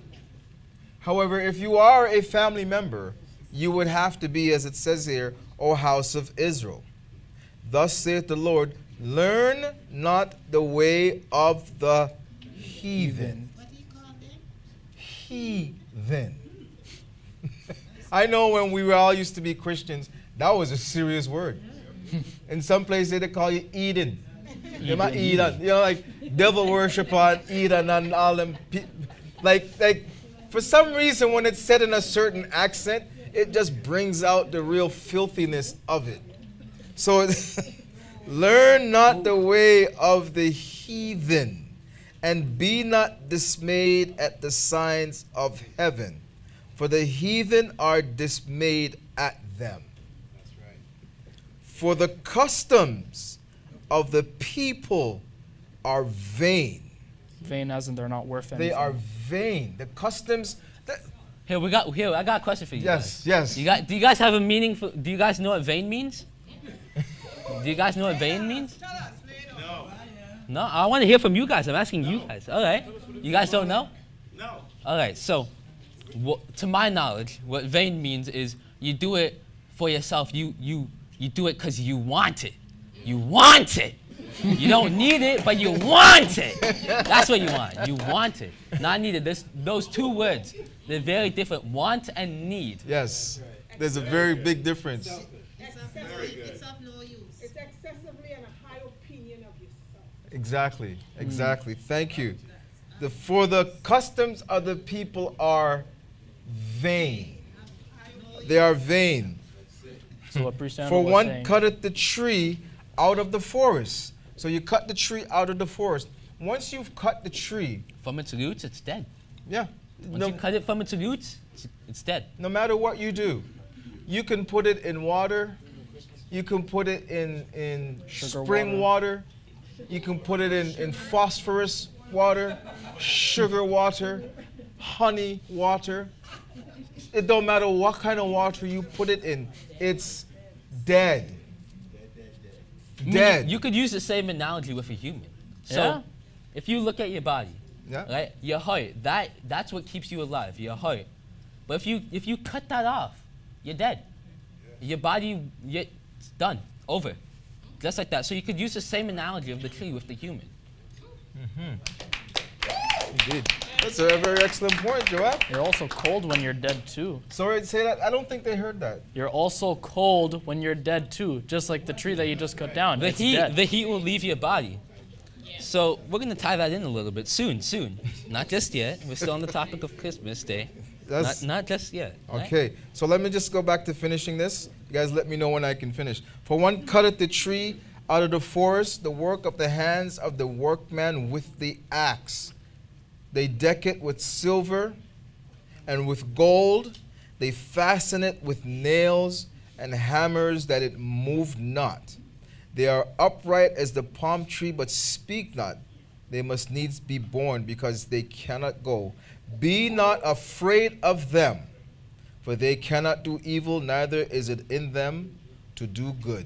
However, if you are a family member, you would have to be, as it says here, O house of Israel. Thus saith the Lord, learn not the way of the heathen. What do you call them? Heathen. I know when we were all used to be Christians, that was a serious word. In some places they call you Eden. You're not Eden. You know, like devil worship on Eden and all them. Like for some reason when it's said in a certain accent, it just brings out the real filthiness of it. So learn not the way of the heathen, and be not dismayed at the signs of heaven, for the heathen are dismayed at them. That's right. For the customs of the people are vain. Vain as in they're not worth anything. They are vain. The customs. Here I got a question for you guys. Yes. Do you guys have a meaning for? Do you guys know what vain means? Do you guys know what vain means? No, I want to hear from you guys. I'm asking you guys. All right. You guys don't know? No. All right. So, to my knowledge, what vain means is you do it for yourself. You do it because you want it. You want it. You don't need it, but you want it. That's what you want. You want it. Not needed. Those two words, they're very different. Want and need. Yes. There's a very big difference. It's of no use. Exactly. Thank you. For the customs of the people are vain. They are vain. So what Priest For Daniel was one saying, cutteth the tree out of the forest. So you cut the tree out of the forest. Once you've cut the tree, From its roots, it's dead. yeah, Once you cut it from its roots, it's dead. no matter what you do, you can put it in water, you can put it in Sugar spring water, you can put it in phosphorus water, sugar water, honey water. It don't matter what kind of water you put it in, it's dead. I mean, Dead. You could use the same analogy with a human. So, Yeah. if you look at your body, Yeah. right, your heart, that's what keeps you alive, your heart. But if you cut that off, you're dead. Your body, it's done, over, just like that. So you could use the same analogy of the tree with the human. Indeed. That's a very excellent point, Joab. you're also cold when you're dead too. Sorry, say that. I don't think they heard that. You're also cold when you're dead too, just like the tree that you just cut down. The It's heat, dead. the heat will leave your body. So we're gonna tie that in a little bit soon. Not just yet. We're still on the topic of Christmas Day. Not just yet. right? Okay, so let me just go back to finishing this. You guys let me know when I can finish. For one cutteth the tree out of the forest, the work of the hands of the workman with the axe. They deck it with silver and with gold. They fasten it with nails and hammers that it move not. They are upright as the palm tree, but speak not. They must needs be born, because they cannot go. Be not afraid of them, for they cannot do evil, neither is it in them to do good.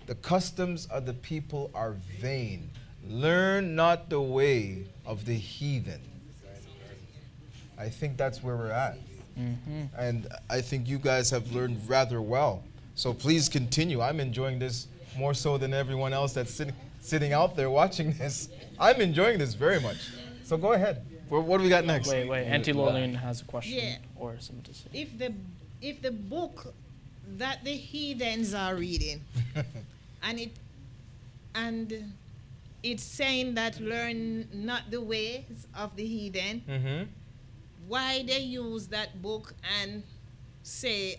The customs of the people are vain. Learn not the way of the heathen. I think that's where we're at. And I think you guys have learned rather well. So please continue. I'm enjoying this more so than everyone else that's sitting out there watching this. I'm enjoying this very much. So go ahead. What do we got next? Wait. Auntie Lorraine has a question Yeah. or something to say. If the book that the heathens are reading and it's saying that learn not the ways of the heathen, Mm-hmm. why they use that book and say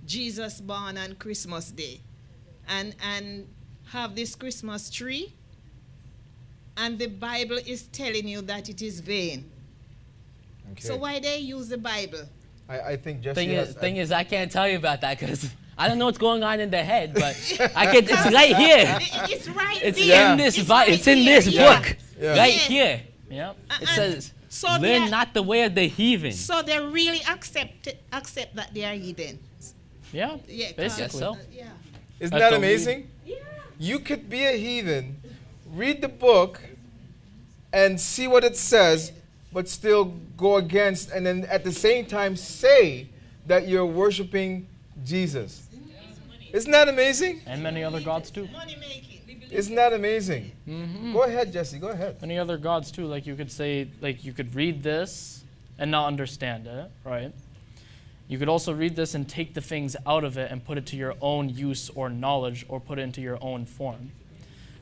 Jesus born on Christmas Day and have this Christmas tree, and the Bible is telling you that it is vain. Okay. So why they use the Bible? I think Jesse Thing is, I can't tell you about that because I don't know what's going on in their head, but it's right here. It's right It's there. in this It's Bible. right It's in here. this Yeah. book, Yeah. right Yeah. here. Yep. It says, So "Learn they are- not the way of the heathen." So they really accept that they are heathen. Yeah. Yeah, Basically. Guess so. Yeah. Isn't That's that the amazing? Yeah. You could be a heathen, read the book, and see what it says, but still go against, and then at the same time say that you're worshiping Jesus. Isn't that amazing? And many other gods too. Money making. Isn't that amazing? Go ahead, Jesse. Go ahead. Many other gods too. Like you could say, like you could read this and not understand it, right? You could also read this and take the things out of it and put it to your own use or knowledge, or put it into your own form.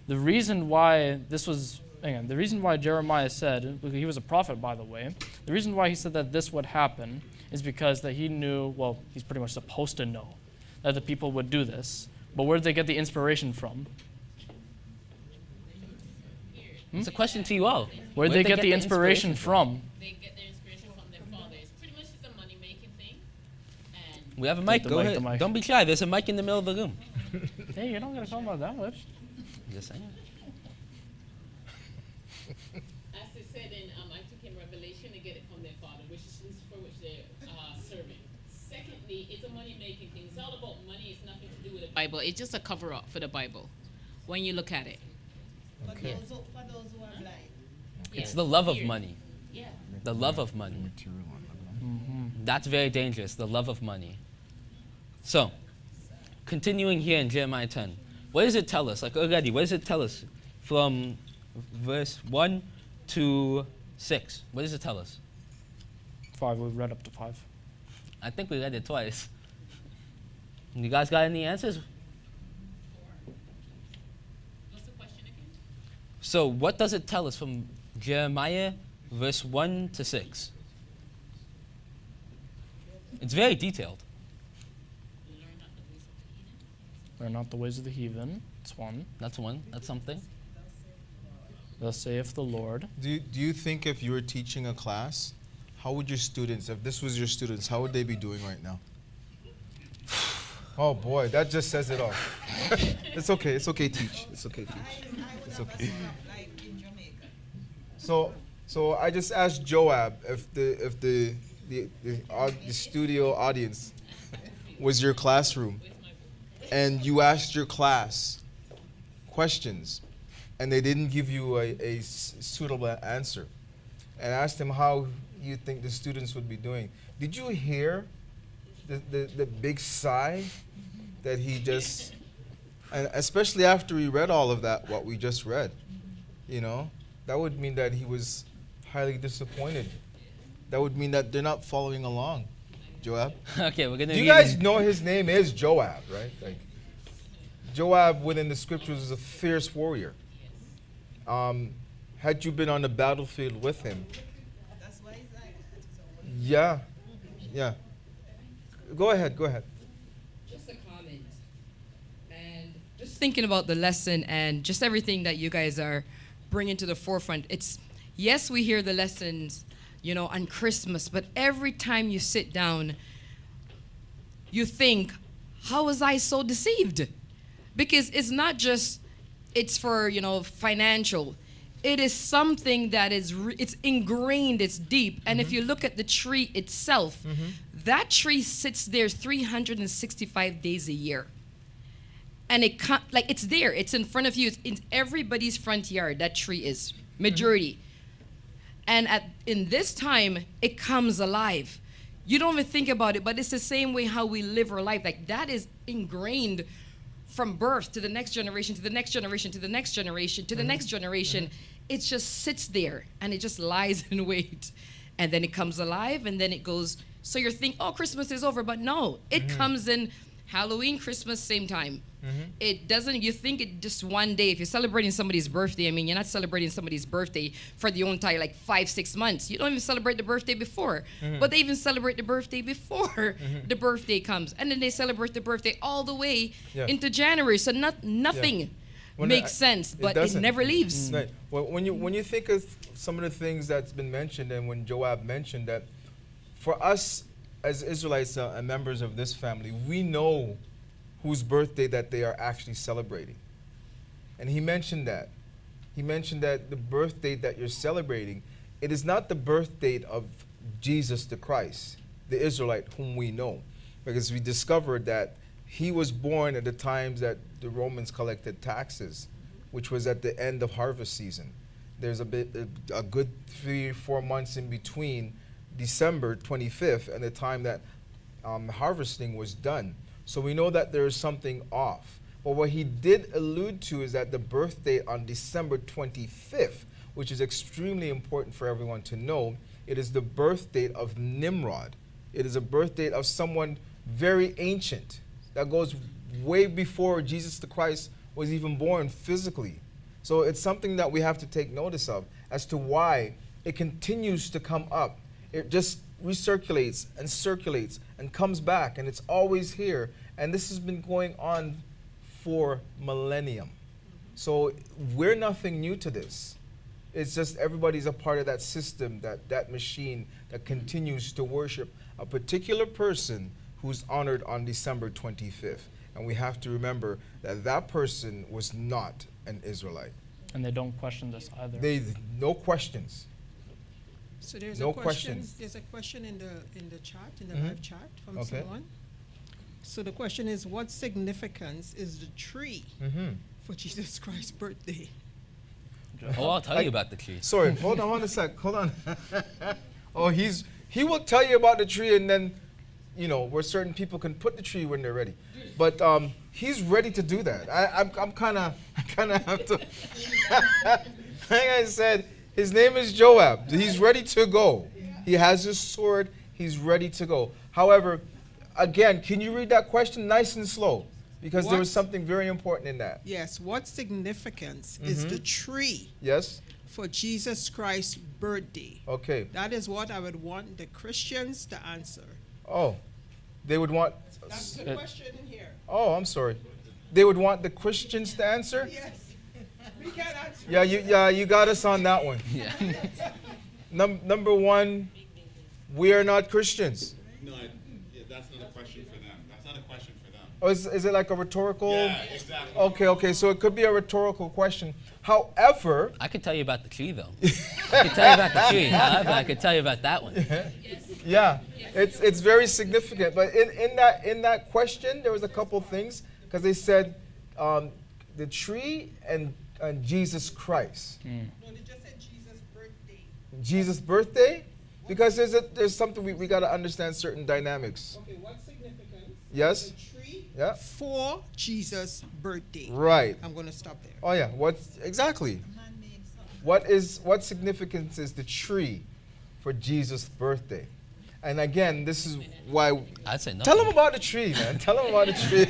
The reason why the reason why Jeremiah said, he was a prophet by the way, the reason why he said that this would happen is because that he knew, well, he's pretty much supposed to know that the people would do this. But where did they get the inspiration from? It's a question to you all. Where did they get the inspiration from? They get their inspiration from their fathers. Pretty much it's a money-making thing. And We have a mic. the Go mic, ahead. the mic. Don't be shy. There's a mic in the middle of the room. Hey, you're not gonna call about that much. Just saying. as it said in, I took in Revelation, they get it from their father, which is Lucifer, which they're serving. Secondly, it's a money-making thing. It's all about money. It's nothing to do with the Bible. It's just a cover-up for the Bible when you look at it. For those who are blind. It's the love of Here. money. Yeah. The love of money. That's very dangerous, the love of money. So, continuing here in Jeremiah 10, what does it tell us? Like already, what does it tell us from verse 1 to 6? What does it tell us? 5. We've read up to 5. I think we read it twice. You guys got any answers? What's the question? So what does it tell us from Jeremiah verse 1 to 6? It's very detailed. Learn not the ways of the heathen. That's one. That's one. That's something. Thus saith the Lord. Do you think if you were teaching a class, how would your students, if this was your students, how would they be doing right now? Oh boy, that just says it all. It's okay. It's okay, teach. It's okay, teach. It's okay. So I just asked Joab if the studio audience was your classroom, and you asked your class questions, and they didn't give you a suitable answer, and asked them how you think the students would be doing. Did you hear the big sigh that he just, and especially after he read all of that, what we just read, that would mean that he was highly disappointed. That would mean that they're not following along. Joab? Okay, we're gonna. Do you guys know his name is Joab, right? Like, Joab within the scriptures is a fierce warrior. Had you been on the battlefield with him? Yeah. Go ahead. Just a comment. And just thinking about the lesson and just everything that you guys are bringing to the forefront. Yes, we hear the lessons, on Christmas, but every time you sit down, you think, how was I so deceived? Because it's not just, it's for, financial. It is something that is, it's ingrained, it's deep. And if you look at the tree itself, that tree sits there 365 days a year. And it's there, it's in front of you, it's in everybody's front yard, that tree is, majority. And in this time, it comes alive. You don't even think about it, but it's the same way how we live our life. Like, that is ingrained from birth to the next generation, to the next generation, to the next generation, to the next generation. It just sits there, and it just lies in wait. And then it comes alive, and then it goes. So you're thinking, oh, Christmas is over. But no, it comes in Halloween, Christmas, same time. It doesn't, you think it just one day. If you're celebrating somebody's birthday, you're not celebrating somebody's birthday for the entire 5-6 months. You don't even celebrate the birthday before. But they even celebrate the birthday before the birthday comes. And then they celebrate the birthday all the way into January. So nothing makes sense, but it never leaves. Right. Well, when you think of some of the things that's been mentioned, and when Joab mentioned that, for us as Israelites and members of this family, we know whose birthday that they are actually celebrating. And he mentioned that. He mentioned that the birth date that you're celebrating, it is not the birth date of Jesus the Christ, the Israelite whom we know. Because we discovered that he was born at the times that the Romans collected taxes, which was at the end of harvest season. There's a good 3-4 months in between December 25th and the time that harvesting was done. So we know that there is something off. But what he did allude to is that the birth date on December 25th, which is extremely important for everyone to know, it is the birth date of Nimrod. It is a birth date of someone very ancient that goes way before Jesus the Christ was even born physically. So it's something that we have to take notice of as to why it continues to come up. It just recirculates and circulates and comes back, and it's always here. And this has been going on for millennium. So we're nothing new to this. It's just everybody's a part of that system, that machine that continues to worship a particular person who's honored on December 25th. And we have to remember that that person was not an Israelite. And they don't question this either. No questions. So there's No a question. questions. There's a question in the chat, in the live chat from someone. So the question is, what significance is the tree for Jesus Christ's birthday? Oh, I'll tell you about the tree. Sorry, hold on a sec. Hold on. He will tell you about the tree, and then, where certain people can put the tree when they're ready. But he's ready to do that. I kind of have to. Like I said, his name is Joab. He's ready to go. He has his sword. He's ready to go. However, again, can you read that question nice and slow? Because there was What? something very important in that. Yes, what significance is the tree Yes? for Jesus Christ's birthday? Okay. That is what I would want the Christians to answer. Oh, they would want. That's the question in here. Oh, I'm sorry. They would want the Christians to answer? Yes. We can't answer. Yeah, you got us on that one. Yeah. Number one, we are not Christians. No, that's not a question for them. That's not a question for them. Oh, is it like a rhetorical? Yeah, exactly. Okay, so it could be a rhetorical question. However, I could tell you about the tree, though. I could tell you about the tree. However, I could tell you about that one. yeah, it's very significant. But in that question, there was a couple things because they said the tree and Jesus Christ. No, they just said Jesus' birthday. Jesus' birthday? Because there's something we got to understand certain dynamics. Okay, what significance? Yes? The tree Yeah. for Jesus' birthday. Right. I'm going to stop there. Oh yeah. Exactly? What significance is the tree for Jesus' birthday? And again, this is why. I'd say no. Tell them about the tree, man. Tell them about the tree.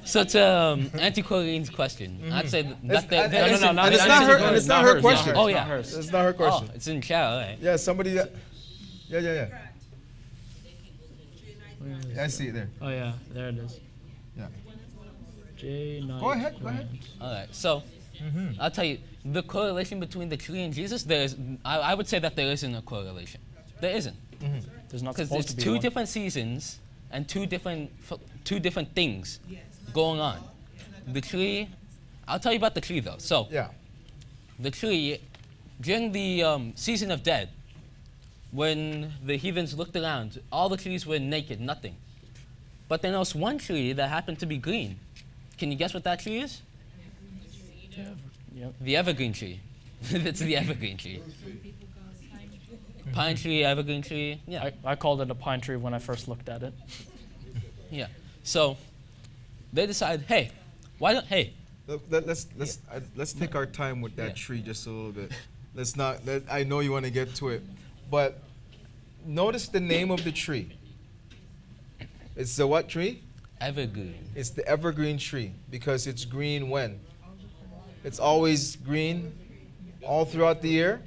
So to Auntie Colleen's question, I'd say that they, And they- it's no, and it's not her. And it's not her question. Oh, yeah. It's not her question. Oh, it's in chat. All right. Yeah, somebody. Yeah. I see it there. Oh yeah, there it is. Yeah. J. Knight Go ahead. Grant. All right. So I'll tell you the correlation between the tree and Jesus. I would say that there isn't a correlation. There isn't. There's not Because supposed it's to be two one. different seasons and two different things going on. The tree, I'll tell you about the tree though. So Yeah. the tree, during the season of dead, when the heathens looked around, all the trees were naked, nothing. But then there was one tree that happened to be green. Can you guess what that tree is? Yep. The evergreen tree. It's the evergreen tree. Pine tree, evergreen tree. Yeah. I called it a pine tree when I first looked at it. Yeah. So they decide, hey, why don't Let's take our time with that Yeah. tree just a little bit. I know you want to get to it, but notice the name of the tree. It's the what tree? evergreen. It's the evergreen tree because it's green when? It's always green all throughout the year.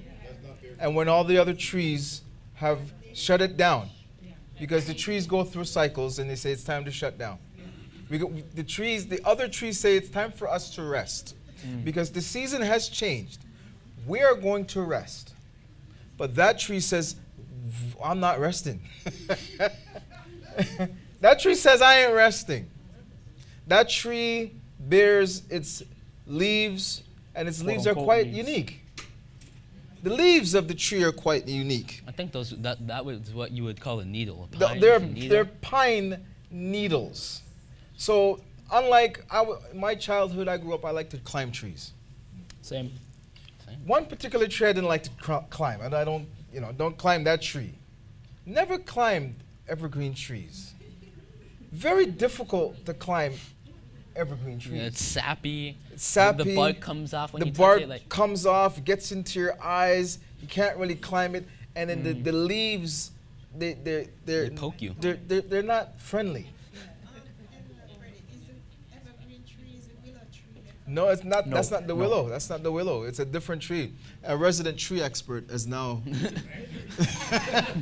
And when all the other trees have shut it down, because the trees go through cycles and they say it's time to shut down. The other trees say it's time for us to rest because the season has changed. We are going to rest. But that tree says, I'm not resting. That tree says, I ain't resting. That tree bears its leaves, and its leaves are Quote-unquote quite leaves. unique. The leaves of the tree are quite unique. I think that was what you would call a needle. A The- pine they're, needle. they're pine needles. So unlike my childhood, I grew up, I liked to climb trees. Same. One particular tree I didn't like to climb, and I don't climb that tree. Never climbed evergreen trees. Very difficult to climb evergreen trees. Yeah, it's sappy. It's sappy. The bark comes off when The you touch bark it. Like, comes off, gets into your eyes. You can't really climb it, and then the leaves, they poke you. They're not friendly. No, it's not. No, That's not the no. willow. That's not the willow. It's a different tree. A resident tree expert is now. the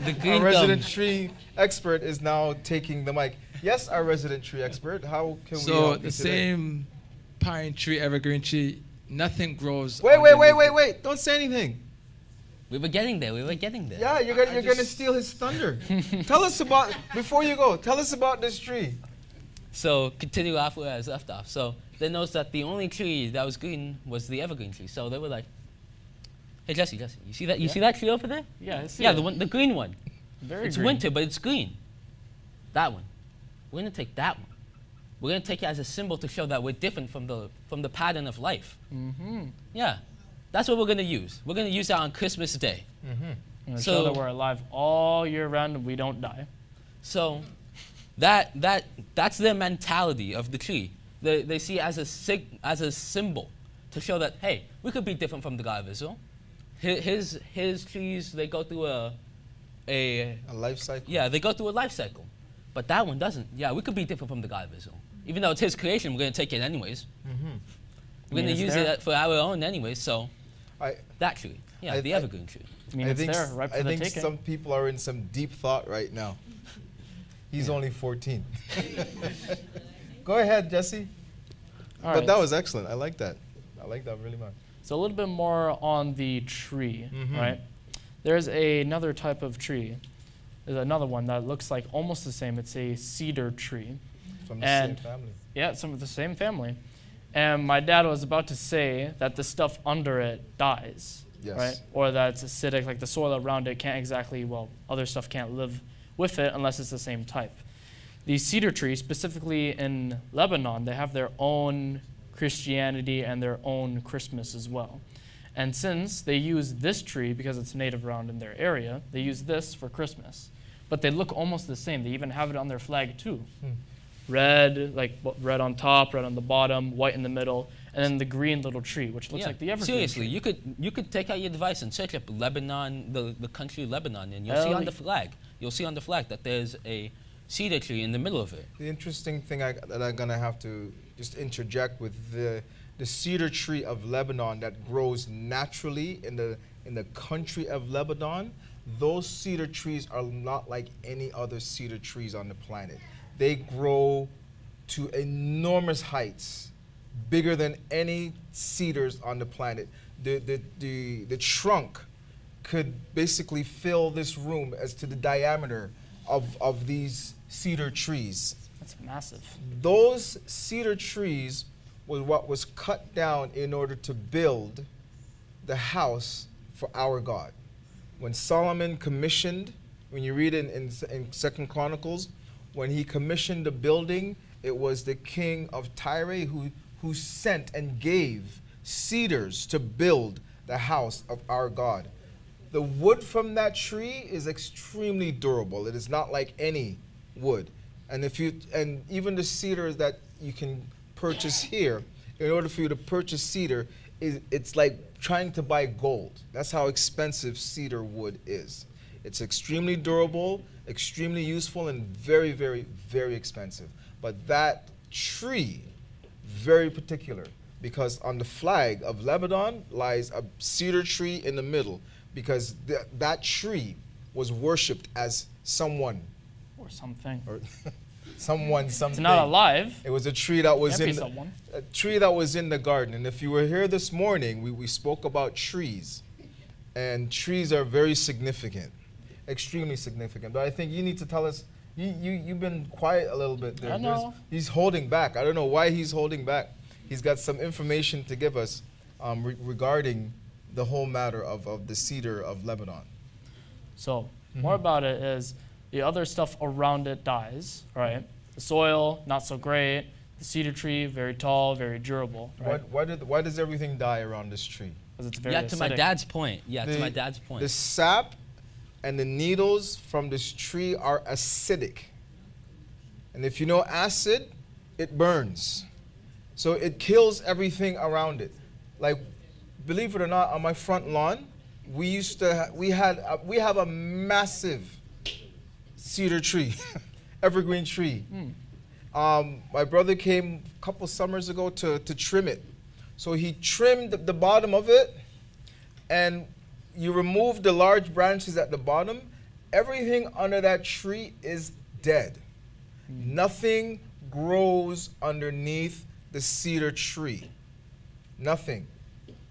Our green resident thumb. tree expert is now taking the mic. Yes, our resident tree expert. How can we So help you the today? same pine tree, evergreen tree, nothing grows. Wait! underneath Don't say anything. We were getting there. Yeah, you're gonna steal his thunder. Tell us about before you go. Tell us about this tree. So continue off where I was left off. So they noticed that the only tree that was green was the evergreen tree. So they were like, "Hey Jesse, you see that? You see that tree over there? Yeah, I see Yeah, it. the green one. Very It's green. winter, but it's green. That one. We're gonna take that one. We're gonna take it as a symbol to show that we're different from the pattern of life. Yeah, that's what we're gonna use. We're gonna use that on Christmas Day. And So- show that we're alive all year round and we don't die. So that's their mentality of the tree. They see it as a symbol to show that, hey, we could be different from the God of Israel. His trees, they go through a life cycle. Yeah, they go through a life cycle. But that one doesn't. Yeah, we could be different from the God of Israel. even though it's his creation, we're going to take it anyways. We're going to it's use there. it for our own anyways, so I, that tree. Yeah, I- the I- evergreen tree. I mean, it's there, right for I the think taking. some people are in some deep thought right now. He's only 14. Go ahead, Jesse. All But right. that was excellent. I like that. I like that really much. So a little bit more on the tree, right? There's another type of tree. There's another one that looks like almost the same. It's a cedar tree. From the And- same family. Yeah, some of the same family. And my dad was about to say that the stuff under it dies, Yes. right? Or that it's acidic, like the soil around it can't exactly, well, other stuff can't live with it unless it's the same type. The cedar tree, specifically in Lebanon, they have their own Christianity and their own Christmas as well. And since they use this tree, because it's native around in their area, they use this for Christmas. But they look almost the same. They even have it on their flag too. Red, like red on top, red on the bottom, white in the middle, and then the green little tree, which looks like the evergreen Seriously, tree. you could take out your device and search up Lebanon, the country Lebanon, and you'll see on the flag. You'll see on the flag that there's a cedar tree in the middle of it. The interesting thing that I'm going to have to just interject with the cedar tree of Lebanon that grows naturally in the country of Lebanon, those cedar trees are not like any other cedar trees on the planet. They grow to enormous heights, bigger than any cedars on the planet. The trunk could basically fill this room as to the diameter of these cedar trees. That's massive. Those cedar trees was what was cut down in order to build the house for our God. When Solomon commissioned, when you read in 2 Chronicles, when he commissioned the building, it was the king of Tyre who sent and gave cedars to build the house of our God. The wood from that tree is extremely durable. It is not like any wood. And even the cedars that you can purchase here, in order for you to purchase cedar, it's like trying to buy gold. That's how expensive cedar wood is. It's extremely durable, extremely useful, and very, very, very expensive. But that tree, very particular, because on the flag of Lebanon lies a cedar tree in the middle, because that tree was worshipped as someone. Or something. Or someone, something. It's not alive. It was a tree that was Can't be in someone. a tree that was in the garden. And if you were here this morning, we spoke about trees. And trees are very significant, extremely significant. But I think you need to tell us, you've been quiet a little bit there. I know. He's holding back. I don't know why he's holding back. He's got some information to give us regarding the whole matter of the cedar of Lebanon. So more about it is the other stuff around it dies, right? The soil, not so great. The cedar tree, very tall, very durable, right? Why does everything die around this tree? Because it's very Yeah, to my acidic. dad's point. Yeah, to my dad's point. The sap and the needles from this tree are acidic. And if you know acid, it burns. So it kills everything around it. Like, believe it or not, on my front lawn, we have a massive cedar tree, evergreen tree. My brother came a couple summers ago to trim it. So he trimmed the bottom of it, and you remove the large branches at the bottom. Everything under that tree is dead. Nothing grows underneath the cedar tree. Nothing.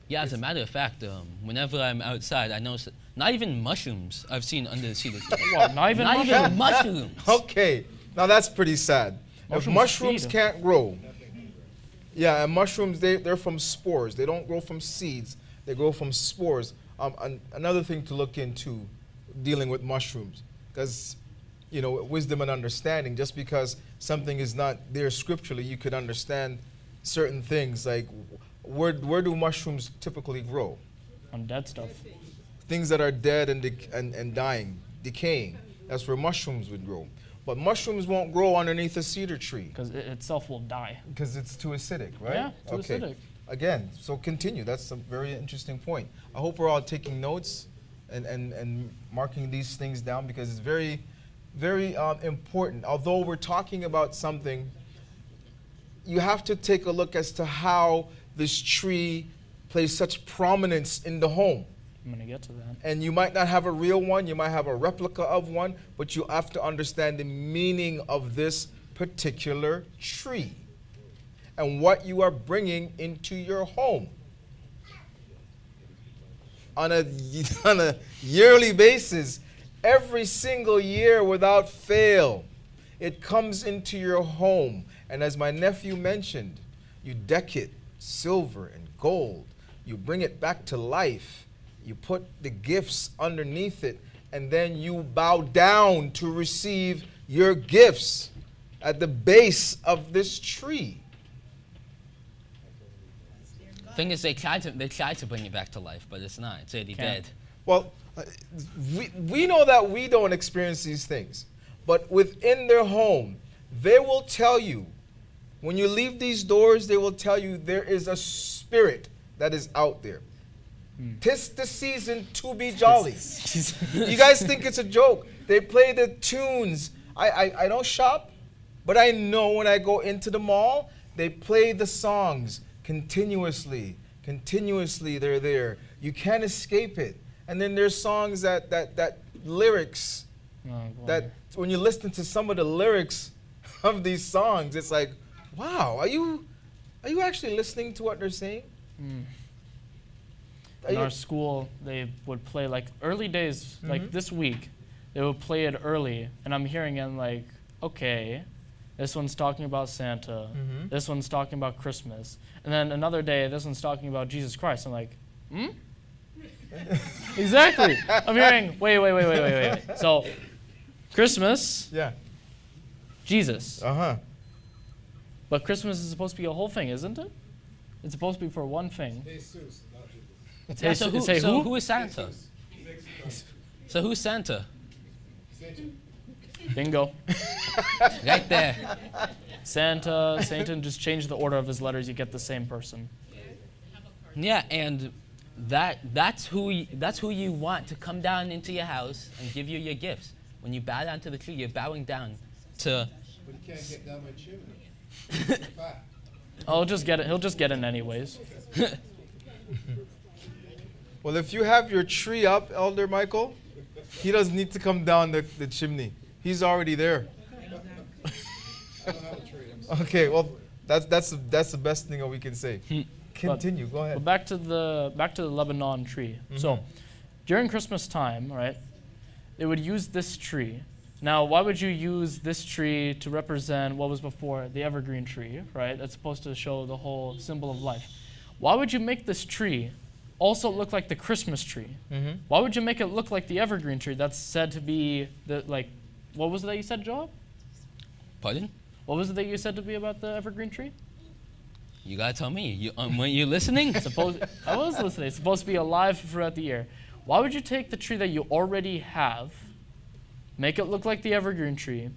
Yeah, as a matter of fact, whenever I'm outside, I notice that not even mushrooms I've seen under the cedar tree. What, not even Not even mushrooms. Okay, now that's pretty sad. If Mushrooms mushrooms feed. can't grow, yeah, and mushrooms, they're from spores. They don't grow from seeds. They grow from spores. Another thing to look into dealing with mushrooms, because, wisdom and understanding, just because something is not there scripturally, you could understand certain things, like where do mushrooms typically grow? On dead stuff. Things that are dead and dying, decaying. That's where mushrooms would grow. But mushrooms won't grow underneath a cedar tree. Because it itself will die. Because it's too acidic, right? Yeah, too acidic. Again, so continue. That's a very interesting point. I hope we're all taking notes and marking these things down, because it's very, very important. Although we're talking about something you have to take a look as to how this tree plays such prominence in the home. I'm going to get to that. And you might not have a real one, you might have a replica of one, but you have to understand the meaning of this particular tree and what you are bringing into your home. On a yearly basis, every single year without fail, it comes into your home. And as my nephew mentioned, you deck it silver and gold. You bring it back to life. You put the gifts underneath it, and then you bow down to receive your gifts at the base of this tree. Thing is, they tried to bring it back to life, but it's not. It's already dead. Well, we know that we don't experience these things, but within their home, they will tell you, when you leave these doors, they will tell you there is a spirit that is out there. 'Tis the season to be jolly. You guys think it's a joke. They play the tunes. I don't shop, but I know when I go into the mall, they play the songs continuously. Continuously, they're there. You can't escape it. And then there's songs that lyrics, that when you listen to some of the lyrics of these songs, it's like, wow, are you actually listening to what they're saying? In our school, they would play like early days, like this week, they would play it early, and I'm hearing it and like, okay, this one's talking about Santa, this one's talking about Christmas, and then another day, this one's talking about Jesus Christ. I'm like, Exactly. I'm hearing, wait. So, Christmas, Yeah. Jesus. Uh-huh. But Christmas is supposed to be a whole thing, isn't it? It's supposed to be for one thing. It's Yeah, Jesus. so who is Santa? So who's Santa? Bingo. Right there. Satan, just change the order of his letters, you get the same person. Yeah, and that's who you want to come down into your house and give you your gifts. When you bow down to the tree, you're bowing down to. But he can't get down my chimney. He'll just get it. He'll just get in anyways. Well, if you have your tree up, Elder Michael, he doesn't need to come down the chimney. He's already there. I don't have a tree. I'm sorry. Okay, well, that's the best thing that we can say. Continue. Go ahead. But back to the Lebanon tree. So, during Christmas time, right, they would use this tree. Now, why would you use this tree to represent what was before the evergreen tree, right? That's supposed to show the whole symbol of life. Why would you make this tree also look like the Christmas tree? Why would you make it look like the evergreen tree that's said to be what was it that you said, Joab? Pardon? What was it that you said to be about the evergreen tree? You gotta tell me. Weren't you listening? I was listening. It's supposed to be alive throughout the year. Why would you take the tree that you already have, make it look like the evergreen tree,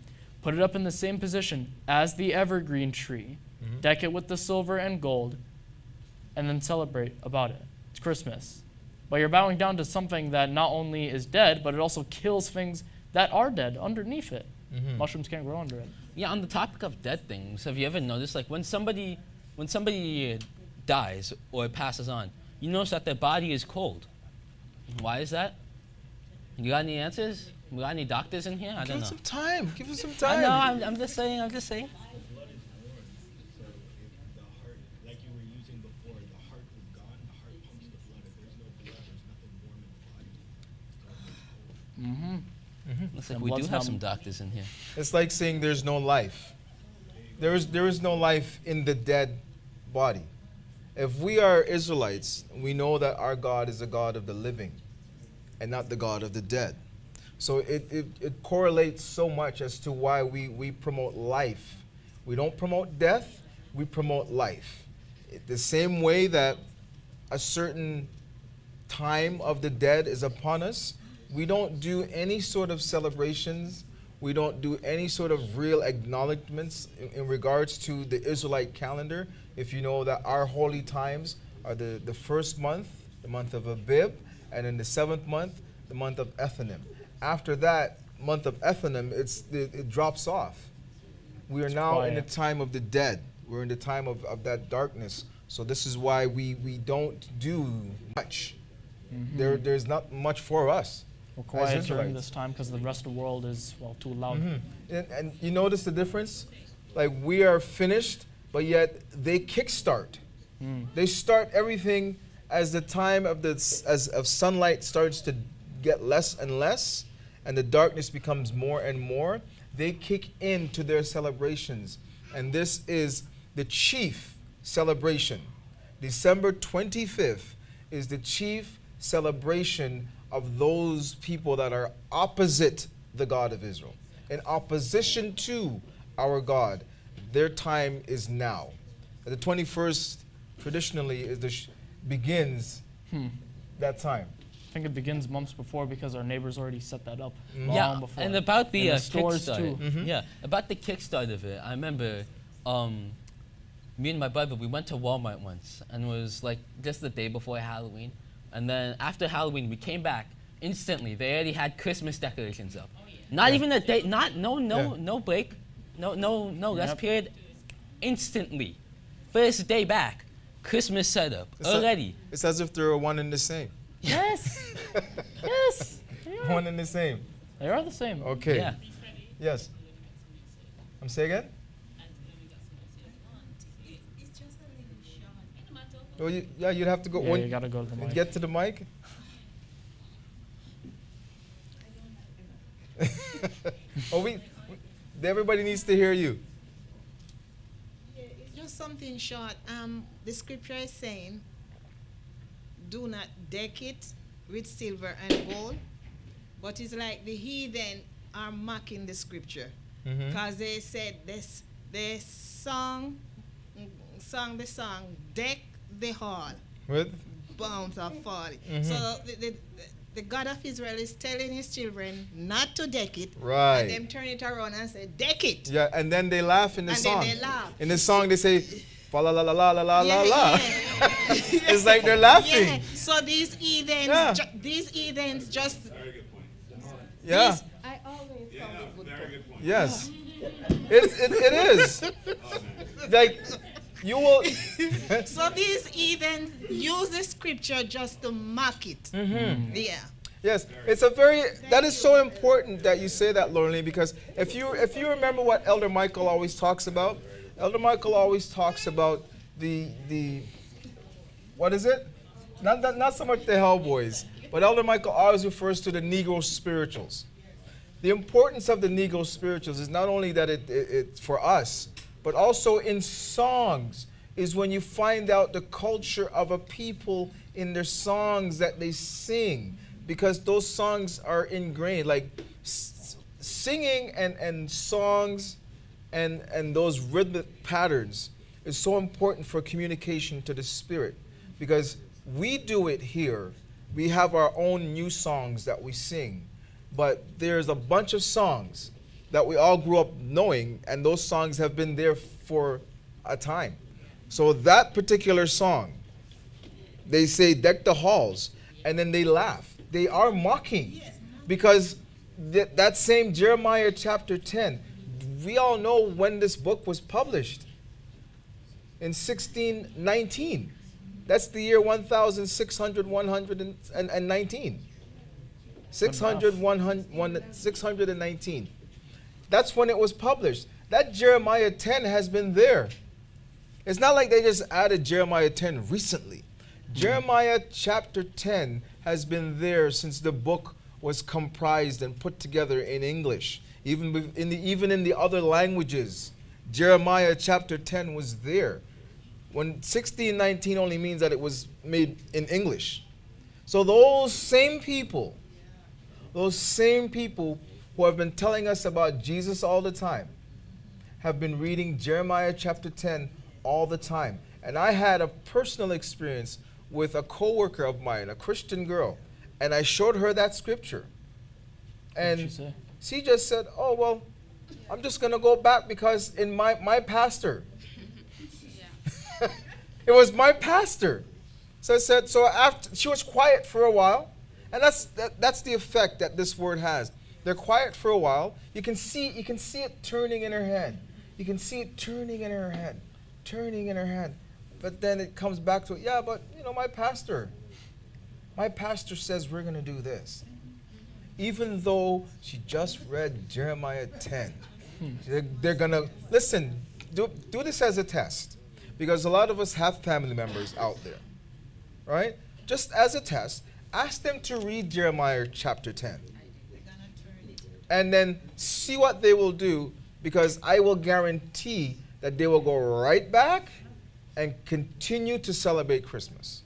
put it up in the same position as the evergreen tree, deck it with the silver and gold, and then celebrate about it? It's Christmas. But you're bowing down to something that not only is dead, but it also kills things that are dead underneath it. Mushrooms can't grow under it. Yeah, on the topic of dead things, have you ever noticed, like when somebody dies or passes on, you notice that their body is cold. Why is that? You got any answers? We got any doctors in here? I don't know. Give us some time. Give us some I time. know. I'm just saying. Like you were using before, the heart is gone. The heart pumps the blood. If there's no blood, there's nothing warm in the body. Looks like And we do blood's have not- some doctors in here. It's like saying there's no life. There is no life in the dead body. If we are Israelites, we know that our God is a God of the living and not the God of the dead. So it correlates so much as to why we promote life. We don't promote death, we promote life. The same way that a certain time of the dead is upon us, we don't do any sort of celebrations. We don't do any sort of real acknowledgments in regards to the Israelite calendar. If you know that our holy times are the first month, the month of Abib, and in the 7th month, the month of Ethanim. After that month of Ethanim, it drops off. We are now in the time of the dead. We're in the time of that darkness. So this is why we don't do much. There's not much for us. We're as quiet during Israelites. this time because the rest of the world is, well, too loud. And you notice the difference? Like, we are finished, but yet they kickstart. They start everything as the time of of sunlight starts to get less and less, and the darkness becomes more and more. They kick into their celebrations, and this is the chief celebration. December 25th is the chief celebration of those people that are opposite the God of Israel, in opposition to our God. Their time is now. The 21st traditionally is begins that time. I think it begins months before because our neighbors already set that up long Yeah, before. and about the, And the stores Kickstarter. too. Yeah, about the Kickstart of it, I remember me and my brother, we went to Walmart once, and it was like just the day before Halloween. And then after Halloween, we came back instantly. They already had Christmas decorations up. Not even a day, no break, no rest period. Instantly, first day back, Christmas setup already. It's as if they're one and the same. Yes. Yes. One and the same. They are the same. Okay. Yeah. Yes. Say again? Oh, you'd have to go. Yeah, you gotta go to the mic. Get to the mic. Everybody needs to hear you. Yeah, it's just something short. The scripture is saying, do not deck it with silver and gold. But it's like the heathen are mocking the scripture. Because they said they sung the song, deck the hall. With? Bounds are falling. So the God of Israel is telling his children not to deck it. Right. And them turn it around and say, deck it. Yeah, and then they laugh in the And song. then they laugh. In the song they say, fa la la la la la la la Yeah, la. yeah. It's like they're laughing. Yeah. So these heathens, Yeah. just. Yeah. I always found it good point. Yes. It is. Like, you will. So these heathens use the scripture just to mock it. Yeah. Yes, that is so important that you say that, Lauren, because if you remember what Elder Michael always talks about, Elder Michael always talks about the what is it? Not so much the Hellboys, but Elder Michael always refers to the Negro spirituals. The importance of the Negro spirituals is not only that it's for us, but also in songs is when you find out the culture of a people in their songs that they sing, because those songs are ingrained. Like singing and songs and those rhythmic patterns is so important for communication to the spirit, because we do it here. We have our own new songs that we sing, but there's a bunch of songs that we all grew up knowing, and those songs have been there for a time. So that particular song, they say deck the halls, and then they laugh. They are mocking, because that same Jeremiah chapter 10, we all know when this book was published, in 1619. That's the year 1619. 619. That's when it was published. That Jeremiah 10 has been there. It's not like they just added Jeremiah 10 recently. Jeremiah chapter 10 has been there since the book was comprised and put together in English. Even in the other languages, Jeremiah chapter 10 was there. When 1619 only means that it was made in English. So those same people who have been telling us about Jesus all the time have been reading Jeremiah chapter 10 all the time. And I had a personal experience with a coworker of mine, a Christian girl, and I showed her that scripture. And she just said, "Oh, well, I'm just going to go back because in my pastor." It was my pastor. So I said, so after she was quiet for a while, and that's the effect that this word has. They're quiet for a while. You can see it turning in her head. You can see it turning in her head. turning in her hand. But then it comes back to, yeah, but my pastor says we're going to do this. Even though she just read Jeremiah 10. They're going to, listen, do this as a test. Because a lot of us have family members out there, right? Just as a test, ask them to read Jeremiah chapter 10. And then see what they will do, because I will guarantee that they will go right back and continue to celebrate Christmas.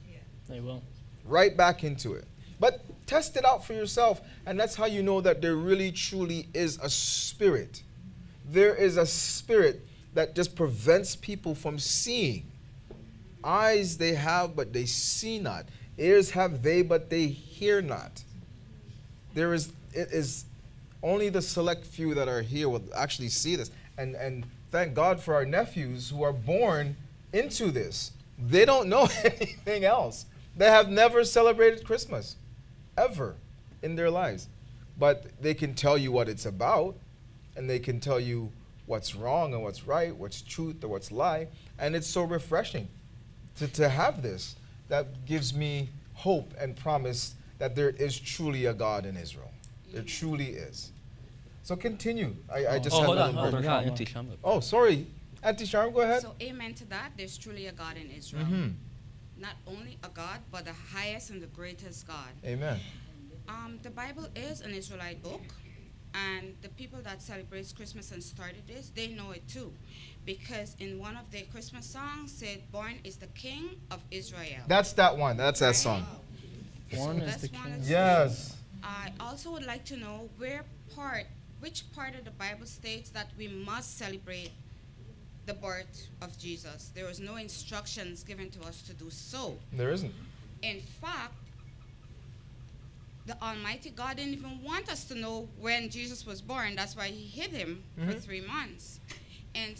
They will. Right back into it. But test it out for yourself, and that's how you know that there really truly is a spirit. There is a spirit that just prevents people from seeing. Eyes they have, but they see not. Ears have they, but they hear not. It is only the select few that are here will actually see this. And thank God for our nephews who are born into this. They don't know anything else. They have never celebrated Christmas, ever, in their lives. But they can tell you what it's about, and they can tell you what's wrong and what's right, what's truth or what's lie. And it's so refreshing to have this. That gives me hope and promise that there is truly a God in Israel. There truly is. So continue. I just had hold a on. little break. Auntie Shamba. Oh, sorry. Auntie Sharm, go ahead. So amen to that. There's truly a God in Israel. Mm-hmm. Not only a God, but the highest and the greatest God. Amen. The Bible is an Israelite book. And the people that celebrates Christmas and started this, they know it too. Because in one of their Christmas songs said, "Born is the King of Israel." That's that one. That's that song. Born is That's the one king. that's- Yes. I also would like to know which part of the Bible states that we must celebrate the birth of Jesus. There was no instructions given to us to do so. There isn't. In fact, the Almighty God didn't even want us to know when Jesus was born. That's why he hid him for 3 months. And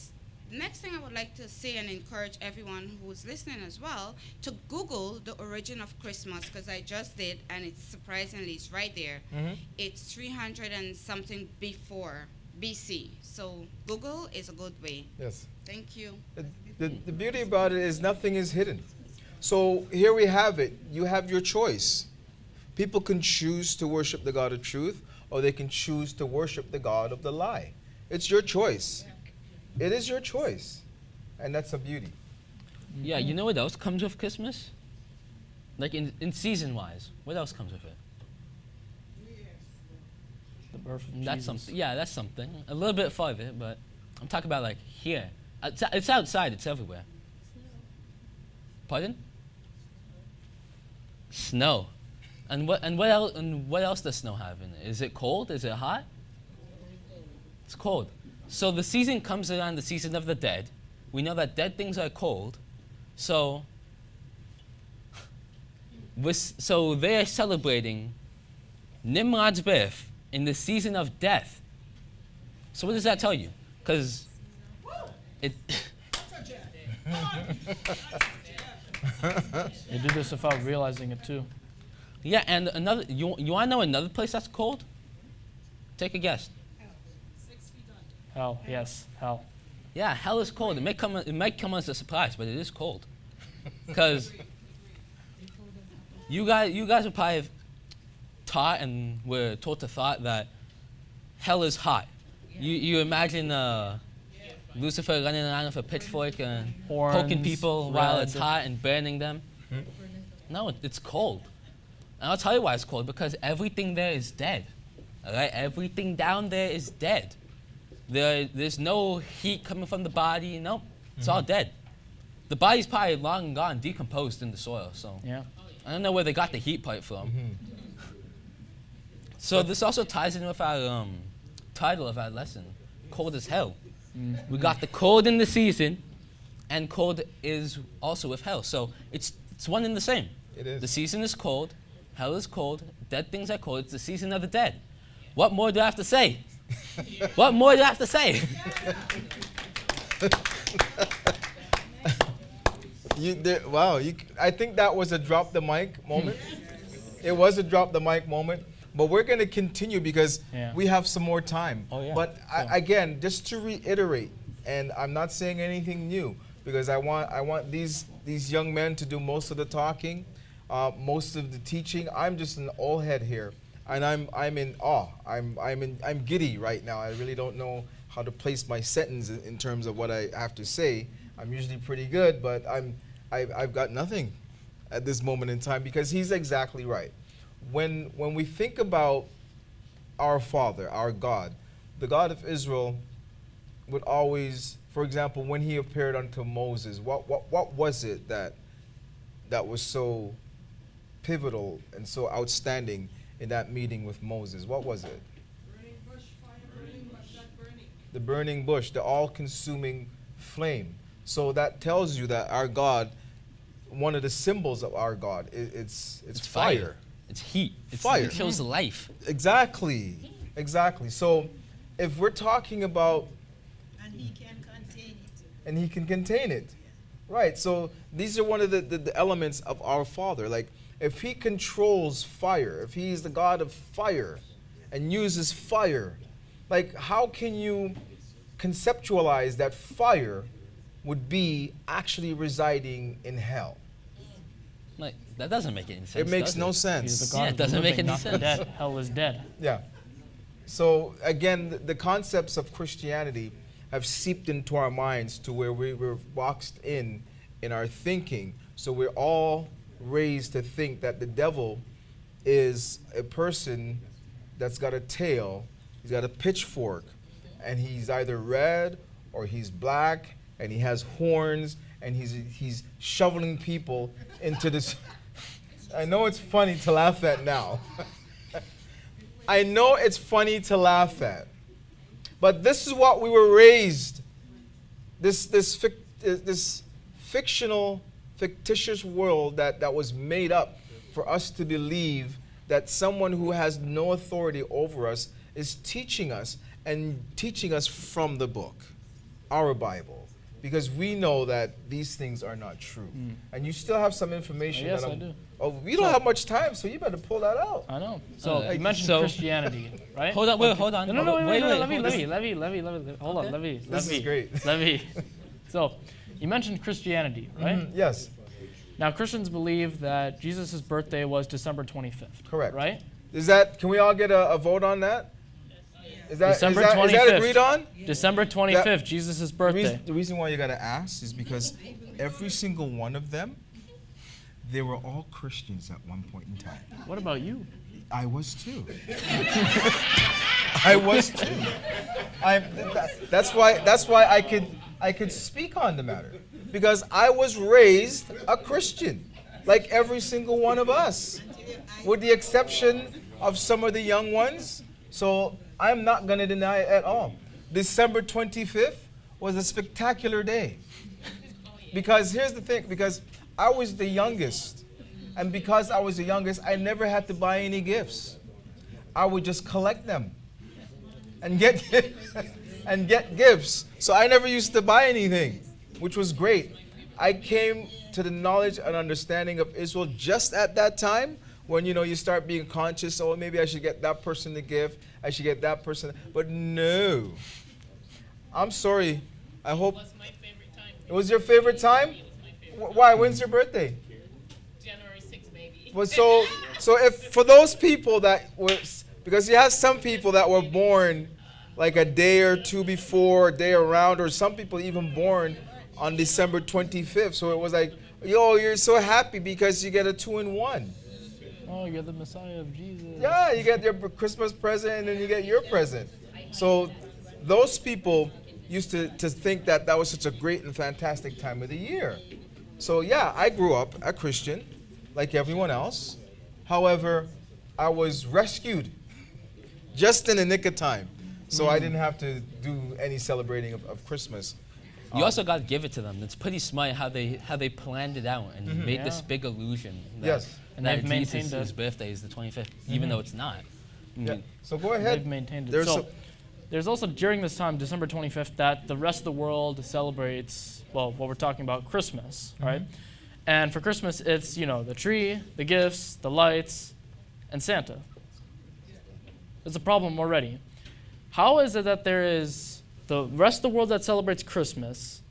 the next thing I would like to say and encourage everyone who's listening as well to Google the origin of Christmas, because I just did, and it's surprisingly, it's right there. It's 300 and something before BC. So Google is a good way. Yes. Thank you. The beauty about it is nothing is hidden. So here we have it. You have your choice. People can choose to worship the God of truth, or they can choose to worship the God of the lie. It's your choice. It is your choice. And that's a beauty. Yeah, you know what else comes with Christmas? Like in season-wise, what else comes with it? The birth of That's Jesus. something. Yeah, that's something. A little bit farther, but I'm talking about like here. It's outside. It's everywhere. Pardon? Snow. And what else does snow have in it? Is it cold? Is it hot? It's cold. So the season comes around the season of the dead. We know that dead things are cold. So they are celebrating Nimrod's birth in the season of death. So what does that tell you? Because it They do this without realizing it too. yeah, and another you want to know another place that's cold? Take a guess. Hell, yes, hell. Yeah, hell is cold. It might come as a surprise, but it is cold. Because you guys are probably taught and were taught to thought that hell is hot. You imagine Lucifer running around with a pitchfork and poking Horns, people while it's red. hot and burning them. No, it's cold. And I'll tell you why it's cold, because everything there is dead. All right, everything down there is dead. There's no heat coming from the body. Nope, it's all dead. The body's probably long gone, decomposed in the soil. So Yeah. I don't know where they got the heat part from. So this also ties in with our title of our lesson, cold as hell. We got the cold in the season, and cold is also with hell. So it's one and the same. It is. The season is cold, hell is cold, dead things are cold. It's the season of the dead. What more do I have to say? What more do I have to say? I think that was a drop the mic moment. It was a drop the mic moment. But we're going to continue because we have some more time. Oh, yeah. But again, just to reiterate, and I'm not saying anything new, because I want these young men to do most of the talking, most of the teaching. I'm just an old head here, and I'm in awe. I'm giddy right now. I really don't know how to place my sentence in terms of what I have to say. I'm usually pretty good, but I've got nothing at this moment in time, because he's exactly right. When we think about our Father, our God, the God of Israel would always, for example, when he appeared unto Moses, what was it that was so pivotal and so outstanding in that meeting with Moses? What was it? Burning bush, fire, burning bush, not burning. The burning bush, the all-consuming flame. So that tells you that our God, one of the symbols of our God, it's fire. It's heat. It's fire. It shows life. Exactly. So if we're talking about, And he can contain it. and he can contain it, right? So these are one of the elements of our Father. Like, if he controls fire, if he's the God of fire and uses fire, like, how can you conceptualize that fire would be actually residing in hell? Like, that doesn't make any sense. It makes does no He's sense. the God Yeah, it of the doesn't make living, any not the sense. dead. Hell is dead. Yeah. So again, the concepts of Christianity have seeped into our minds to where we're boxed in our thinking. So we're all raised to think that the devil is a person that's got a tail, he's got a pitchfork, and he's either red or he's black, and he has horns, and he's shoveling people into this. I know it's funny to laugh at now. I know it's funny to laugh at, but this is what we were raised. This fictional, fictitious world that was made up for us to believe that someone who has no authority over us is teaching us, and teaching us from the book, our Bible, because we know that these things are not true. And you still have some information. Yes, that I do. Oh, we don't have much time, so you better pull that out. I know. So you mentioned so- Christianity, right? Hold on, wait, hold on. No, wait, hold let me. Hold on, Okay. let me. This is great. Let me. So, you mentioned Christianity, right? Yes, Now, Christians believe that Jesus' birthday was December 25th. correct. Right? Is that? Can we all get a vote on that? Is that December is 25th. that agreed on? December 25th, Jesus' birthday. The reason why you got to ask is because every single one of them, they were all Christians at one point in time. What about you? I was too. I was too. That's why I could speak on the matter, because I was raised a Christian, like every single one of us, with the exception of some of the young ones. So I'm not going to deny it at all. December 25th was a spectacular day, because here's the thing, because I was the youngest, and because I was the youngest, I never had to buy any gifts. I would just collect them and get gifts. So I never used to buy anything, which was great. I came to the knowledge and understanding of Israel just at that time, when you start being conscious. Oh, maybe I should get that person the gift. I should get that person. But no, I'm sorry. I hope It was my favorite time. it was your favorite time. It was my favorite. Why? When's your birthday? January 6th, maybe. Well, so if for those people that were, because you have some people that were born like a day or two before, a day around, or some people even born on December 25th. So it was like, yo, you're so happy because you get a 2-in-1. Oh, you're the Messiah of Jesus. Yeah, you get your Christmas present and then you get your present. So those people used to think that was such a great and fantastic time of the year. So yeah, I grew up a Christian like everyone else. However, I was rescued just in the nick of time. So I didn't have to do any celebrating of Christmas. You also got to give it to them. It's pretty smart how they planned it out and made this Yeah. big illusion. That, Yes. And that they've maintained Jesus' it. birthday is the 25th, even though it's not. I Yeah. mean, So go ahead. They've maintained it. There's So a- there's also during this time, December 25th, that the rest of the world celebrates, well, what we're talking about, Christmas, right? And for Christmas, it's, the tree, the gifts, the lights, and Santa. There's a problem already. How is it that there is the rest of the world that celebrates Christmas,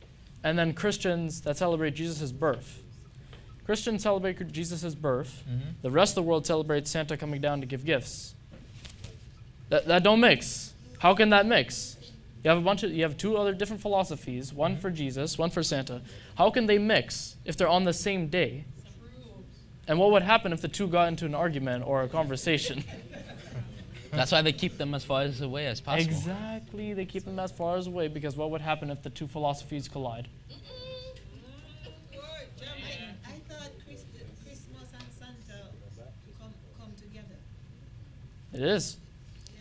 and then Christians that celebrate Jesus' birth. Christians celebrate Jesus' birth. The rest of the world celebrates Santa coming down to give gifts. That don't mix. How can that mix? You have two other different philosophies, one for Jesus, one for Santa. How can they mix if they're on the same day? And what would happen if the two got into an argument or a conversation? That's why they keep them as far away as possible. Exactly, they keep them as far as away, because what would happen if the two philosophies collide? I thought Christmas and Santa come together. It is.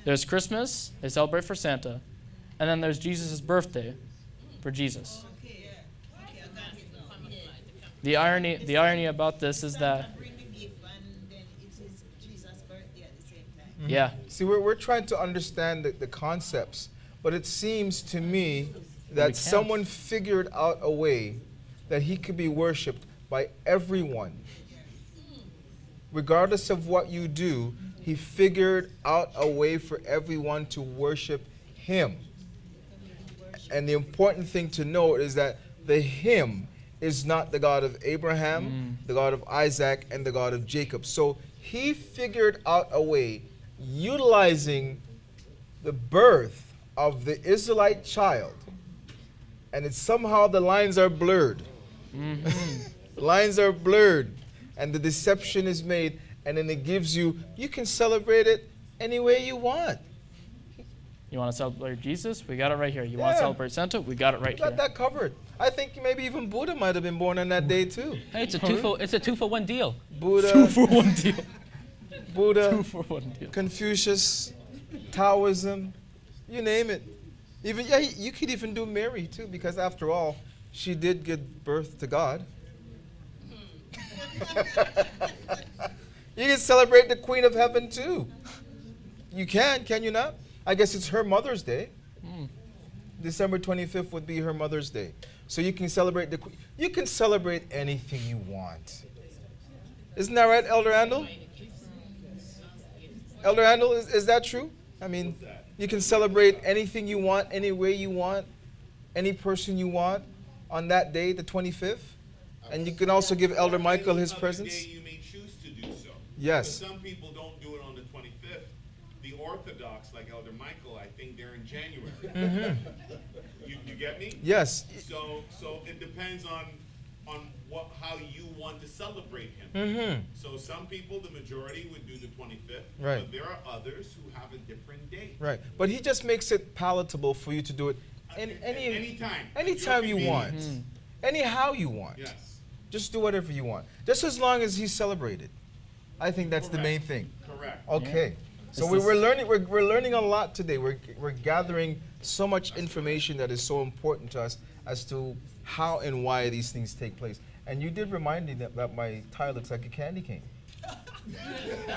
There's Christmas, they celebrate for Santa, and then there's Jesus' birthday for Jesus. The irony about this is that yeah. See, we're trying to understand the concepts, but it seems to me that someone figured out a way that he could be worshipped by everyone. Regardless of what you do, he figured out a way for everyone to worship him. And the important thing to note is that the him is not the God of Abraham, the God of Isaac, and the God of Jacob. So he figured out a way, utilizing the birth of the Israelite child, and it's somehow the lines are blurred. The lines are blurred, and the deception is made, and then it gives you can celebrate it any way you want. You want to celebrate Jesus? We got it right here. You want to celebrate Santa? We got it right We got here. that covered. I think maybe even Buddha might have been born on that day too. Hey, it's a two for one deal. Buddha, 2 for 1 deal. Buddha, 2 for 1 deal. Confucius, Taoism, you name it. Even you could even do Mary too, because after all, she did give birth to God. You can celebrate the Queen of Heaven too. You can you not? I guess it's her Mother's Day. December 25th would be her Mother's Day. So you can celebrate the Queen. You can celebrate anything you want. Isn't that right, Elder Andel? Elder Andel, is that true? I mean, you can celebrate anything you want, any way you want, any person you want on that day, the 25th. And you can also give Elder Michael his presents. You may choose to do so. Yes. But some people don't do it on the 25th. The Orthodox, like Elder Michael, I think they're in January. You get me? Yes. So it depends on how you want to celebrate him. So some people, the majority, would do the 25th. Right. But there are others who have a different date. Right. But he just makes it palatable for you to do it anytime you want. Anyhow you want. Yes. Just do whatever you want. Just as long as he's celebrated. I think that's the main thing. Correct. Okay. So we're learning a lot today. We're gathering so much information that is so important to us as to how and why these things take place. And you did remind me that my tie looks like a candy cane.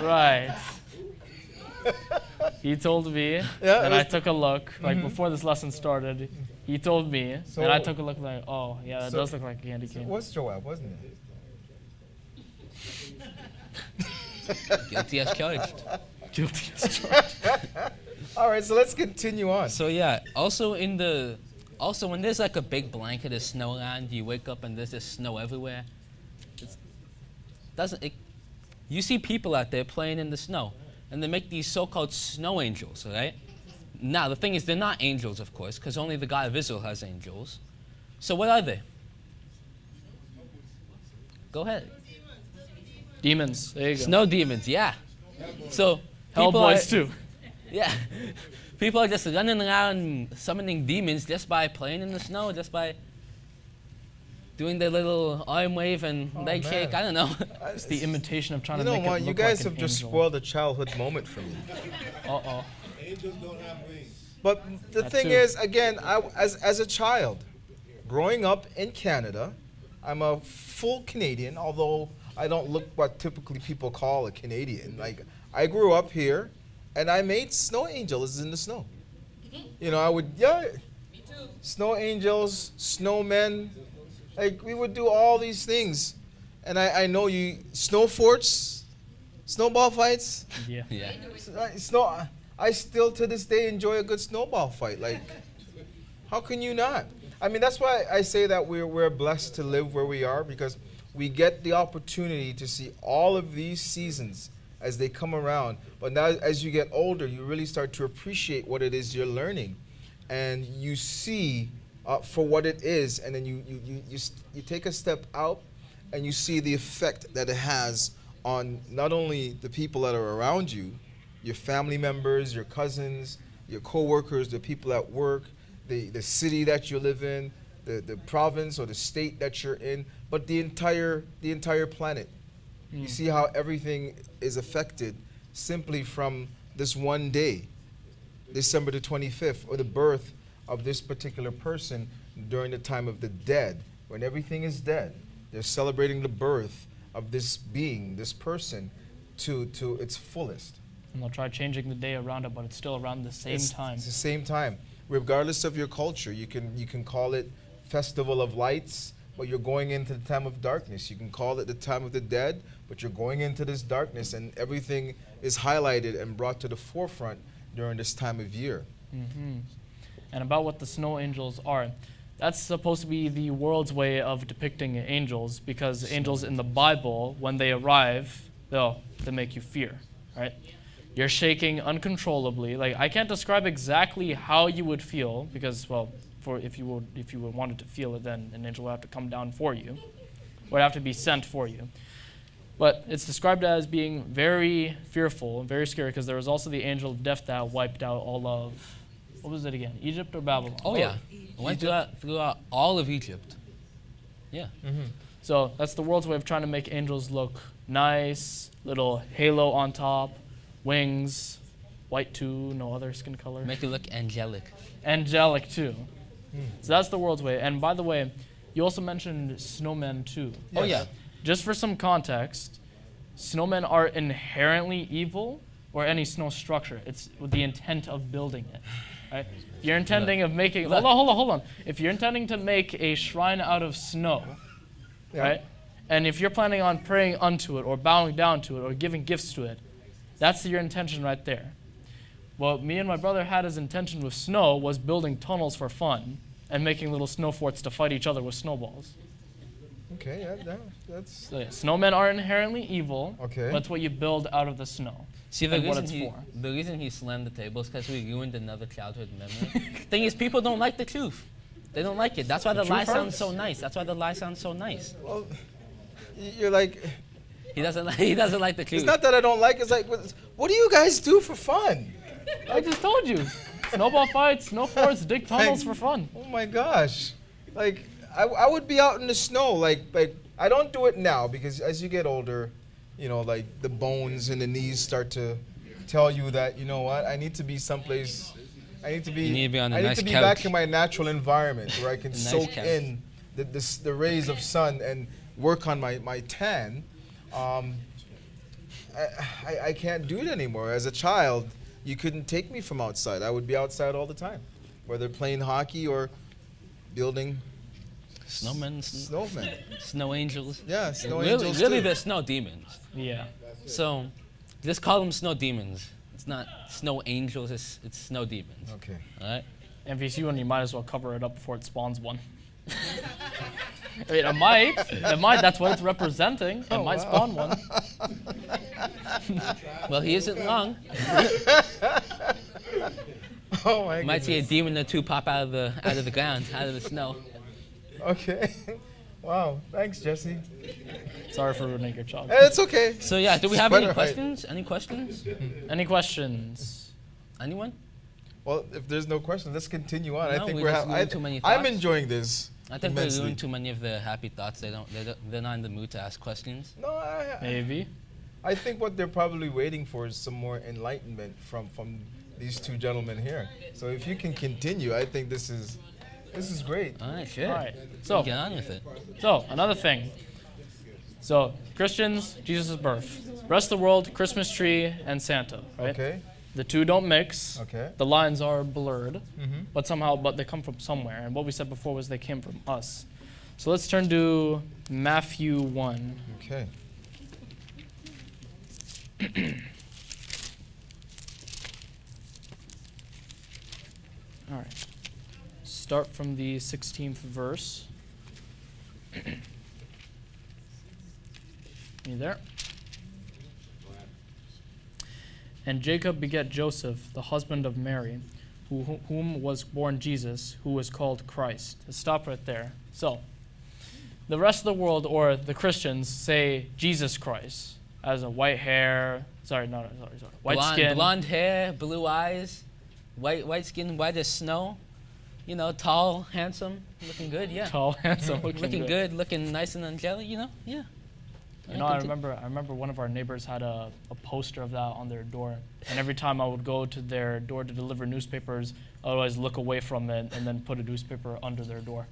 Right. He told me, and I took a look, like before this lesson started, he told me, and I took a look like, oh, yeah, that does look like a candy cane. What's Joab, wasn't it? Guilty as charged. Guilty as charged. All right, so let's continue on. So yeah, also when there's like a big blanket of snow around, you wake up and there's just snow everywhere. You see people out there playing in the snow, and they make these so-called snow angels, right? Now the thing is, they're not angels, of course, because only the God of Israel has angels. So what are they? Go ahead. Demons. There you go. Snow demons, yeah. So Hellboys too. Yeah. People are just running around summoning demons just by playing in the snow, just by doing their little arm wave and leg shake. I don't know. It's the imitation of trying to You make know what? it You look guys like have an just angel. spoiled a childhood moment for me. Uh-oh. Angels don't have wings. But the That thing too. is, again, as a child, growing up in Canada, I'm a full Canadian, although I don't look what typically people call a Canadian. Like, I grew up here, and I made snow angels in the snow. You know, I would, Me too. Snow angels, snowmen. Like, we would do all these things. And I know snow forts, snowball fights. Yeah. I still to this day enjoy a good snowball fight. Like, how can you not? I mean, that's why I say that we're blessed to live where we are, because we get the opportunity to see all of these seasons as they come around. But now, as you get older, you really start to appreciate what it is you're learning, and you see for what it is, and then you take a step out, and you see the effect that it has on not only the people that are around you, your family members, your cousins, your co-workers, the people at work, the city that you live in, the province or the state that you're in, but the entire planet. You see how everything is affected simply from this one day, December the 25th, or the birth of this particular person during the time of the dead. When everything is dead, they're celebrating the birth of this being, this person, to its fullest. And they'll try changing the day around it, but it's still around the same time. It's the same time. Regardless of your culture, you can call it Festival of Lights, but you're going into the time of darkness. You can call it the time of the dead, but you're going into this darkness, and everything is highlighted and brought to the forefront during this time of year. Mm-hmm. And about what the snow angels are, that's supposed to be the world's way of depicting angels, because angels in the Bible, when they arrive, they make you fear, right? You're shaking uncontrollably. Like, I can't describe exactly how you would feel, because, well, if you wanted to feel it, then an angel would have to come down for you, would have to be sent for you. But it's described as being very fearful and very scary, because there was also the angel of death that wiped out all of, what was it again, Egypt or Babylon? Oh, yeah. It went throughout all of Egypt. Yeah. Mm-hmm. So that's the world's way of trying to make angels look nice, little halo on top, wings, white too, no other skin color. Make it look angelic. Angelic too. So that's the world's way. And by the way, you also mentioned snowmen too. Yes. Oh, yeah. Just for some context, snowmen are inherently evil, or any snow structure. It's with the intent of building it. Right? If you're intending of making, hold on. If you're intending to make a shrine out of snow, right? And if you're planning on praying unto it, or bowing down to it, or giving gifts to it, that's your intention right there. What me and my brother had as intention with snow was building tunnels for fun and making little snow forts to fight each other with snowballs. Okay, that's... So, yeah, snowmen are inherently evil. Okay. That's what you build out of the snow. See, the reason he slammed the table is because we ruined another childhood memory. Thing is, people don't like the truth. They don't like it. That's why the lie sounds so nice. That's why the lie sounds so nice. Well, you're like... He doesn't like the truth. It's not that I don't like it. It's like, what do you guys do for fun? I just told you. Snowball fights, snow forts, dig tunnels for fun. Oh my gosh. Like, I would be out in the snow. Like I don't do it now, because as you get older, you know, like the bones and the knees start to tell you that, you know what, I need to be someplace, I need to be back in my natural environment where I can soak in the rays of sun and work on my tan. I can't do it anymore. As a child, you couldn't take me from outside. I would be outside all the time, whether playing hockey or building snowmen, snow angels. Yeah, snow angels. Really, they're snow demons. Yeah. So, just call them snow demons. It's not snow angels. It's snow demons. Okay. All right. And if you see one, you might as well cover it up before it spawns one. I mean, it might. That's what it's representing. It might spawn one. Well, he isn't wrong. Oh my! You might see a demon or two pop out of the ground, out of the snow. Okay. Wow. Thanks, Jesse. Sorry for ruining your job. Hey, it's okay. So yeah, do we have any questions? Any questions? Any questions? Anyone? Well, if there's no questions, let's continue on. No, I think too many I'm thoughts. enjoying this. I think immensely. we're doing too many of the happy thoughts. They're not in the mood to ask questions. No, maybe. I think what they're probably waiting for is some more enlightenment from these two gentlemen here. So if you can continue, I think this is great. All right, sure. All right. So get on with it. So another thing. So Christians, Jesus' birth. Rest of the world, Christmas tree and Santa. Right? Okay. The two don't mix. Okay. The lines are blurred, Mhm. but they come from somewhere. And what we said before was they came from us. So let's turn to Matthew 1. Okay. All right. start from the 16th verse. You there? And Jacob begat Joseph, the husband of Mary, whom was born Jesus, who was called Christ. Let's stop right there. So, the rest of the world, or the Christians, say Jesus Christ as a white hair. White skin. Blonde hair, blue eyes, white skin, white as snow. You know, tall, handsome, looking good, yeah. Tall, handsome, looking good, looking nice and angelic, you know, yeah. You know, I remember one of our neighbors had a poster of that on their door. And every time I would go to their door to deliver newspapers, I would always look away from it and then put a newspaper under their door.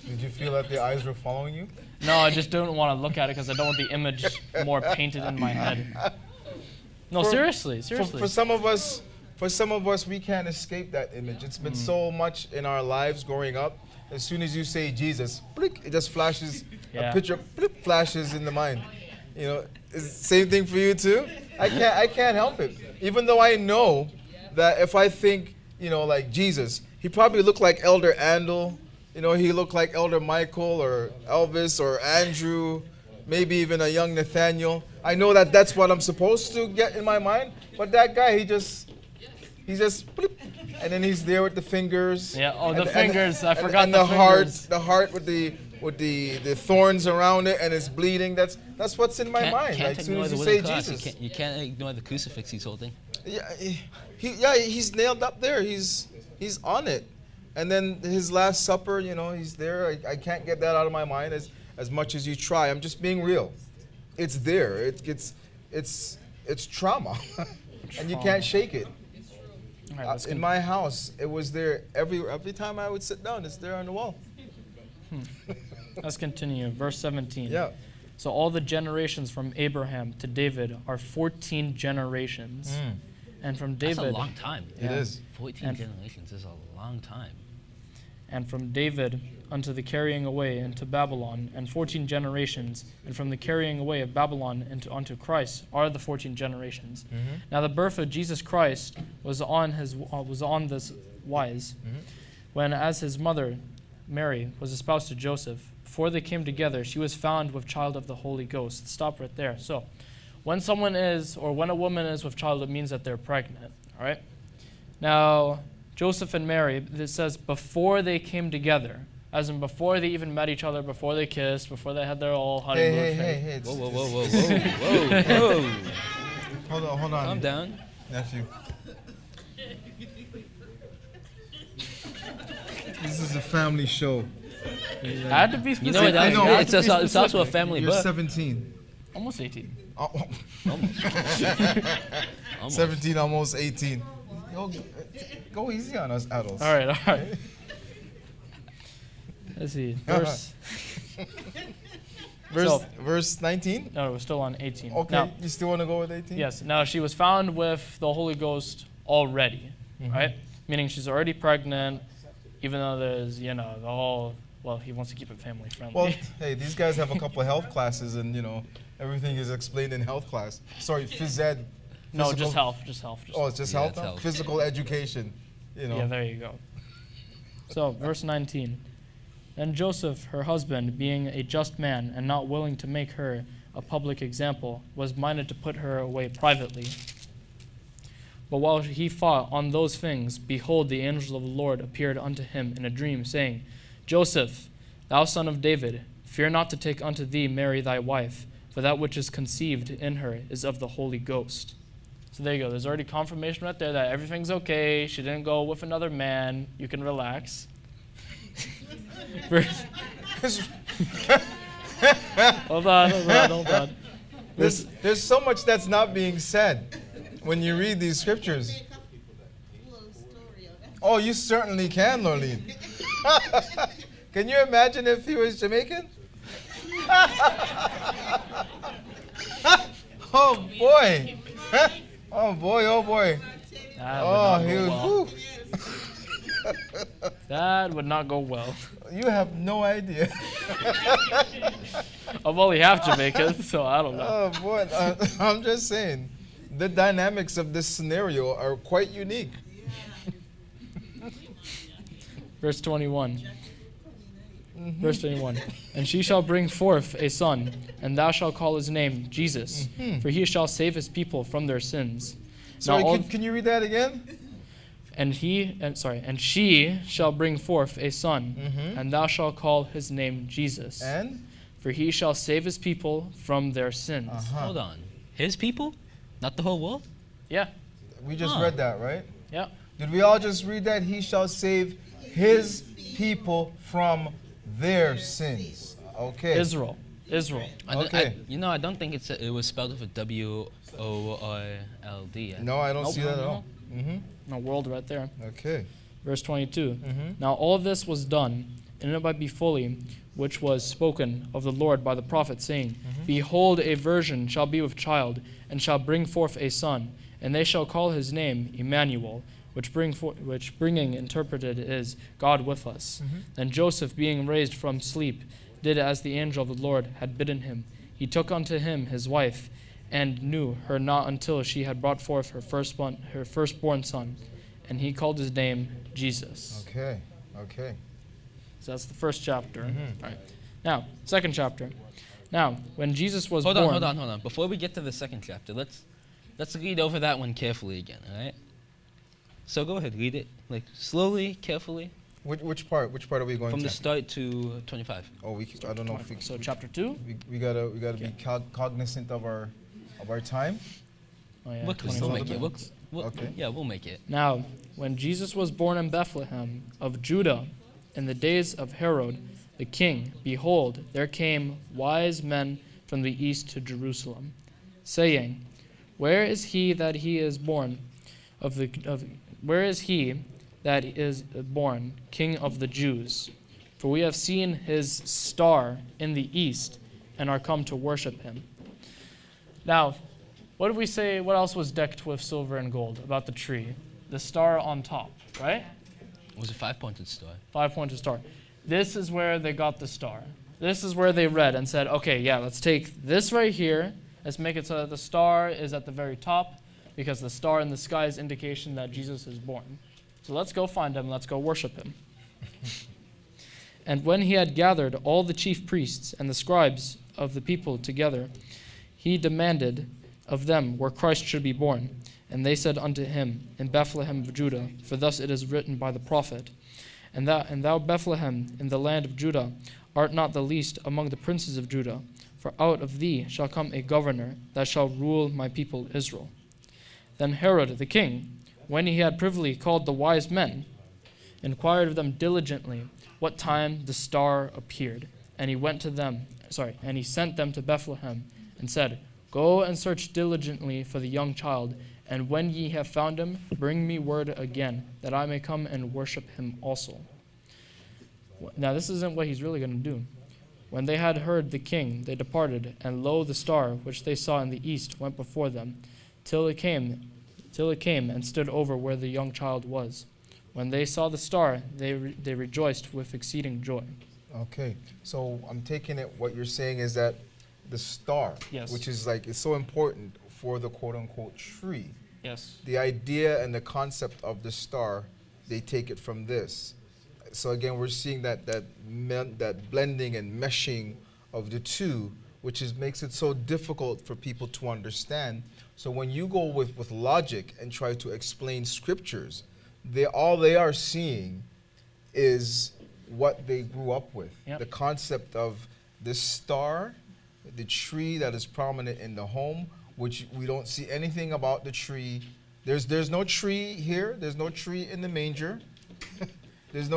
Did you feel that the eyes were following you? No, I just didn't want to look at it because I don't want the image more painted in my head. No, seriously. For some of us, we can't escape that image. It's been so much in our lives growing up. As soon as you say Jesus, blick, it just flashes, a picture blip, flashes in the mind. You know, is the same thing for you too? I can't help it. Even though I know that if I think, you know, like Jesus, he probably looked like Elder Andel. You know, he looked like Elder Michael or Elvis or Andrew, maybe even a young Nathaniel. I know that that's what I'm supposed to get in my mind. But that guy, he just bloop, and then he's there with the fingers. Yeah. Oh, the fingers. I forgot and the fingers. The heart with the thorns around it, and it's bleeding. That's what's in my mind. Can't like, as soon ignore as the you wooden say cross. Jesus. You can't ignore the crucifix he's holding. Yeah, he's nailed up there. He's on it. And then his Last Supper, you know, he's there. I can't get that out of my mind as much as you try. I'm just being real. It's there. It's trauma, and you can't shake it. Right, in my house, it was there every time I would sit down. It's there on the wall. Let's continue. Verse 17. Yeah. So all the generations from Abraham to David are 14 generations. And from David... That's a long time. It is. 14 generations is a long time. And from David unto the carrying away into Babylon, and 14 generations. And from the carrying away of Babylon unto Christ are the 14 generations. Now the birth of Jesus Christ was on this wise, when as his mother Mary was espoused to Joseph, before they came together, she was found with child of the Holy Ghost. Stop right there. So, when a woman is with child, it means that they're pregnant. All right. Now, Joseph and Mary, it says before they came together, as in before they even met each other, before they kissed, before they had their all honeymoon. Hey. Whoa. Hold on. Calm down. Nephew. This is a family show. I had to be specific. You know what? It's also a family You're book. 17. Almost 18. Almost. 17, almost 18. Go easy on us adults. All right. Let's see. Verse 19? No, we're still on 18. Okay, now, you still want to go with 18? Yes. Now, she was found with the Holy Ghost already, right? Meaning she's already pregnant, even though there's, the whole, he wants to keep it family friendly. Well, hey, these guys have a couple of health classes, and, everything is explained in health class. Sorry, phys ed. No, just health. It's just health now? health. Physical education, Yeah, there you go. So, verse 19. Then Joseph, her husband, being a just man and not willing to make her a public example, was minded to put her away privately. But while he thought on those things, behold, the angel of the Lord appeared unto him in a dream, saying, Joseph, thou son of David, fear not to take unto thee Mary thy wife, for that which is conceived in her is of the Holy Ghost. So there you go. There's already confirmation right there that everything's okay. She didn't go with another man. You can relax. Hold on. There's so much that's not being said when you read these scriptures. Oh, you certainly can, Lorleen. Can you imagine if he was Jamaican? Oh boy. Oh boy. He was. That would not go well. You have no idea. I'm only half Jamaican, so I don't know. Oh boy, I'm just saying, the dynamics of this scenario are quite unique. Verse 21. Verse 21. And she shall bring forth a son, and thou shalt call his name Jesus, for he shall save his people from their sins. Sorry, Now can you read that again? and she shall bring forth a son, and thou shalt call his name Jesus. And? For he shall save his people from their sins. Hold on. His people? Not the whole world? Yeah. We just read that, right? Yeah. Did we all just read that? He shall save his people from their sins. Okay. Israel. Okay. I don't think it was spelled with a W-O-R-L-D. No, I don't Nope. see that at all. No, world right there. Okay. Verse 22. Now all this was done, and it might be fully, which was spoken of the Lord by the prophet, saying, Behold, a virgin shall be with child, and shall bring forth a son, and they shall call his name Emmanuel, which bringing interpreted is God with us. Then Joseph, being raised from sleep, did as the angel of the Lord had bidden him. He took unto him his wife, and knew her not until she had brought forth her firstborn son, and he called his name Jesus. Okay. So that's the first chapter. All right. Now, second chapter. Now, when Jesus was born. Hold on. Before we get to the second chapter, let's read over that one carefully again, all right? So go ahead, read it, like slowly, carefully. Which part are we going From to? the start to 25. Oh, I don't know if we. So chapter 2. We gotta be cognizant of our time. Oh yeah. We'll make it. Okay. Yeah, we'll make it. Now, when Jesus was born in Bethlehem of Judah, in the days of Herod the king, behold, there came wise men from the east to Jerusalem, saying, Where is he that he is born where is he that is born King of the Jews? For we have seen his star in the east, and are come to worship him. Now, what did we say? What else was decked with silver and gold about the tree? The star on top, right? It was a 5-pointed star. 5-pointed star. This is where they got the star. This is where they read and said, okay, yeah, let's take this right here. Let's make it so that the star is at the very top, because the star in the sky is indication that Jesus is born. So let's go find him. Let's go worship him. And when he had gathered all the chief priests and the scribes of the people together, he demanded of them where Christ should be born. And they said unto him, In Bethlehem of Judah, for thus it is written by the prophet, And thou Bethlehem in the land of Judah art not the least among the princes of Judah, for out of thee shall come a governor that shall rule my people Israel. Then Herod the king, when he had privily called the wise men, inquired of them diligently what time the star appeared. And he sent them to Bethlehem, and said, Go and search diligently for the young child, and when ye have found him, bring me word again, that I may come and worship him also. Now this isn't what he's really going to do. When they had heard the king, they departed, and lo, the star which they saw in the east went before them, till it came and stood over where the young child was. When they saw the star, they rejoiced with exceeding joy. Okay, so I'm taking it, what you're saying is that the star, Yes. which is it's so important for the quote-unquote tree. Yes. The idea and the concept of the star, they take it from this. So again, we're seeing that blending and meshing of the two, which makes it so difficult for people to understand. So when you go with logic and try to explain scriptures, all they are seeing is what they grew up with. Yep. The concept of this star, the tree that is prominent in the home, which we don't see anything about the tree. There's no tree here. There's no tree in the manger. There's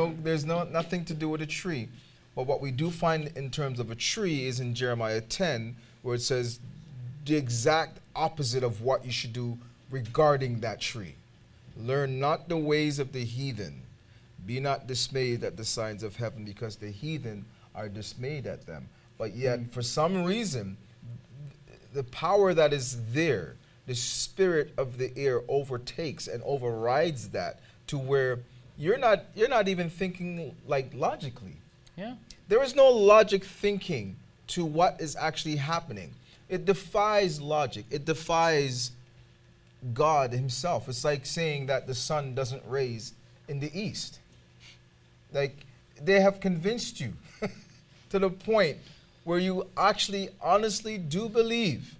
nothing to do with a tree. But what we do find in terms of a tree is in Jeremiah 10, where it says the exact opposite of what you should do regarding that tree. Learn not the ways of the heathen. Be not dismayed at the signs of heaven, because the heathen are dismayed at them. But yet, for some reason, the power that is there, the spirit of the air overtakes and overrides that to where you're not even thinking logically. Yeah. There is no logic thinking to what is actually happening. It defies logic. It defies God himself. It's like saying that the sun doesn't raise in the east. Like, they have convinced you to the point where you actually honestly do believe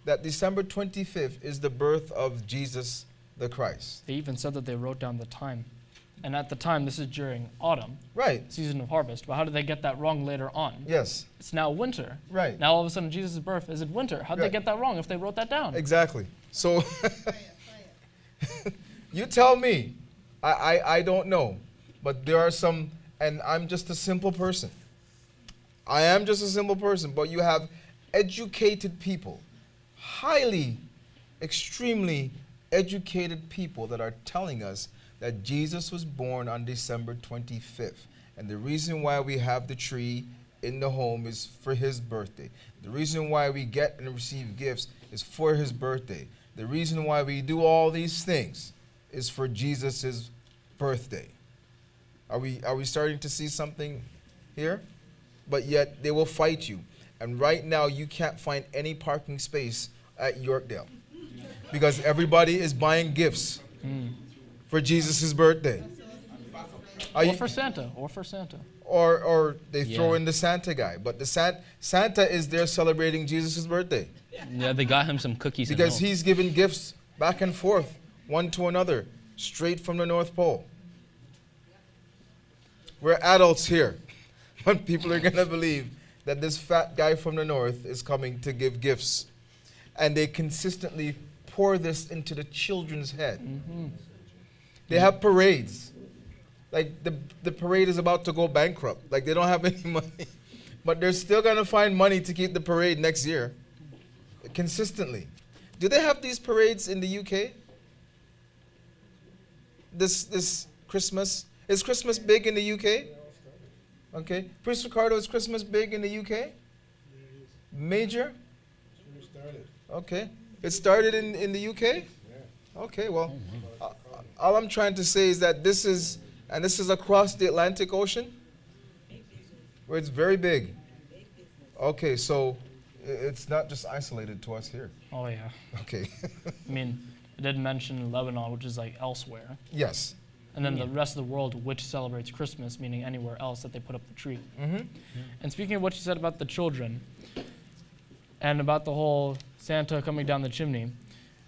that December 25th is the birth of Jesus the Christ. They even said that they wrote down the time. And at the time, this is during autumn, Right. season of harvest. But how did they get that wrong later on? Yes. It's now winter. Right. Now all of a sudden, Jesus' birth is in winter. How did Right. they get that wrong if they wrote that down? Exactly. So you tell me. I don't know. But there are some, and I'm just a simple person. I am just a simple person, but you have educated people, highly, extremely educated people that are telling us that Jesus was born on December 25th. And the reason why we have the tree in the home is for his birthday. The reason why we get and receive gifts is for his birthday. The reason why we do all these things is for Jesus' birthday. Are we starting to see something here? But yet they will fight you. And right now you can't find any parking space at Yorkdale because everybody is buying gifts for Jesus' birthday. Or for Santa. Or they throw Yeah. in the Santa guy. But the Santa is there celebrating Jesus' birthday Yeah, they got him some cookies and because milk. he's giving gifts back and forth, one to another, straight from the North Pole. We're adults here, but people are going to believe that this fat guy from the north is coming to give gifts. And they consistently pour this into the children's head. They have parades. Like the parade is about to go bankrupt. Like they don't have any money. But they're still going to find money to keep the parade next year. Consistently. Do they have these parades in the UK? This Christmas? Is Christmas big in the UK? Okay. Priest Ricardo, is Christmas big in the UK? Major? Okay. It started in the UK? Okay, well, all I'm trying to say is that this is across the Atlantic Ocean, where it's very big. Okay, so it's not just isolated to us here. Oh, yeah. Okay. I mean, it did mention Lebanon, which is like elsewhere. Yes. And then the rest of the world, which celebrates Christmas, meaning anywhere else that they put up the tree. And speaking of what you said about the children, and about the whole Santa coming down the chimney,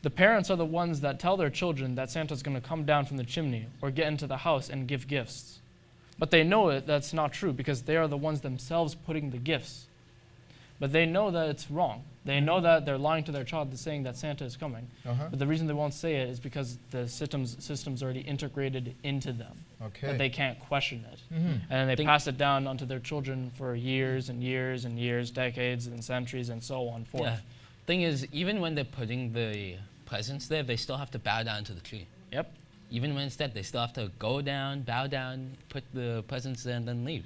the parents are the ones that tell their children that Santa's going to come down from the chimney or get into the house and give gifts. But they know that's not true because they are the ones themselves putting the gifts. But they know that it's wrong. They know that they're lying to their child saying that Santa is coming. But the reason they won't say it is because the system's already integrated into them. Okay. That they can't question it. And then they pass it down onto their children for years and years and years, decades and centuries and so on forth. Yeah. Thing is, even when they're putting the presents there, they still have to bow down to the tree. Yep. Even when it's dead, they still have to go down, bow down, put the presents there, and then leave.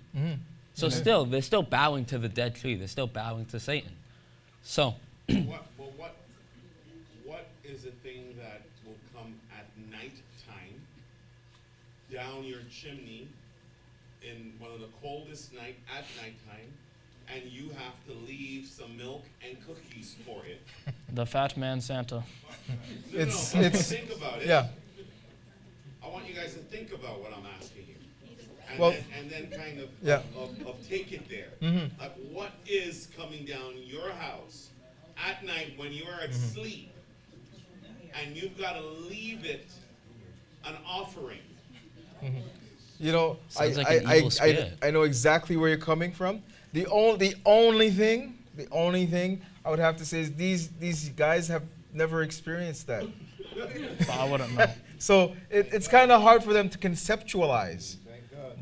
So still, they're still bowing to the dead tree. They're still bowing to Satan. So, What is the thing that will come at night time down your chimney in one of the coldest night at nighttime, and you have to leave some milk and cookies for it? The fat man Santa. It's think about it. Yeah. I want you guys to think about what I'm asking here. And, Well, then kind of, yeah. of take it there. Like, what is coming down your house at night when you are asleep and you've got to leave it an offering? You know, Sounds like an evil spirit. I know exactly where you're coming from. The only thing I would have to say is these guys have never experienced that. So I wouldn't know. So it's kind of hard for them to conceptualize.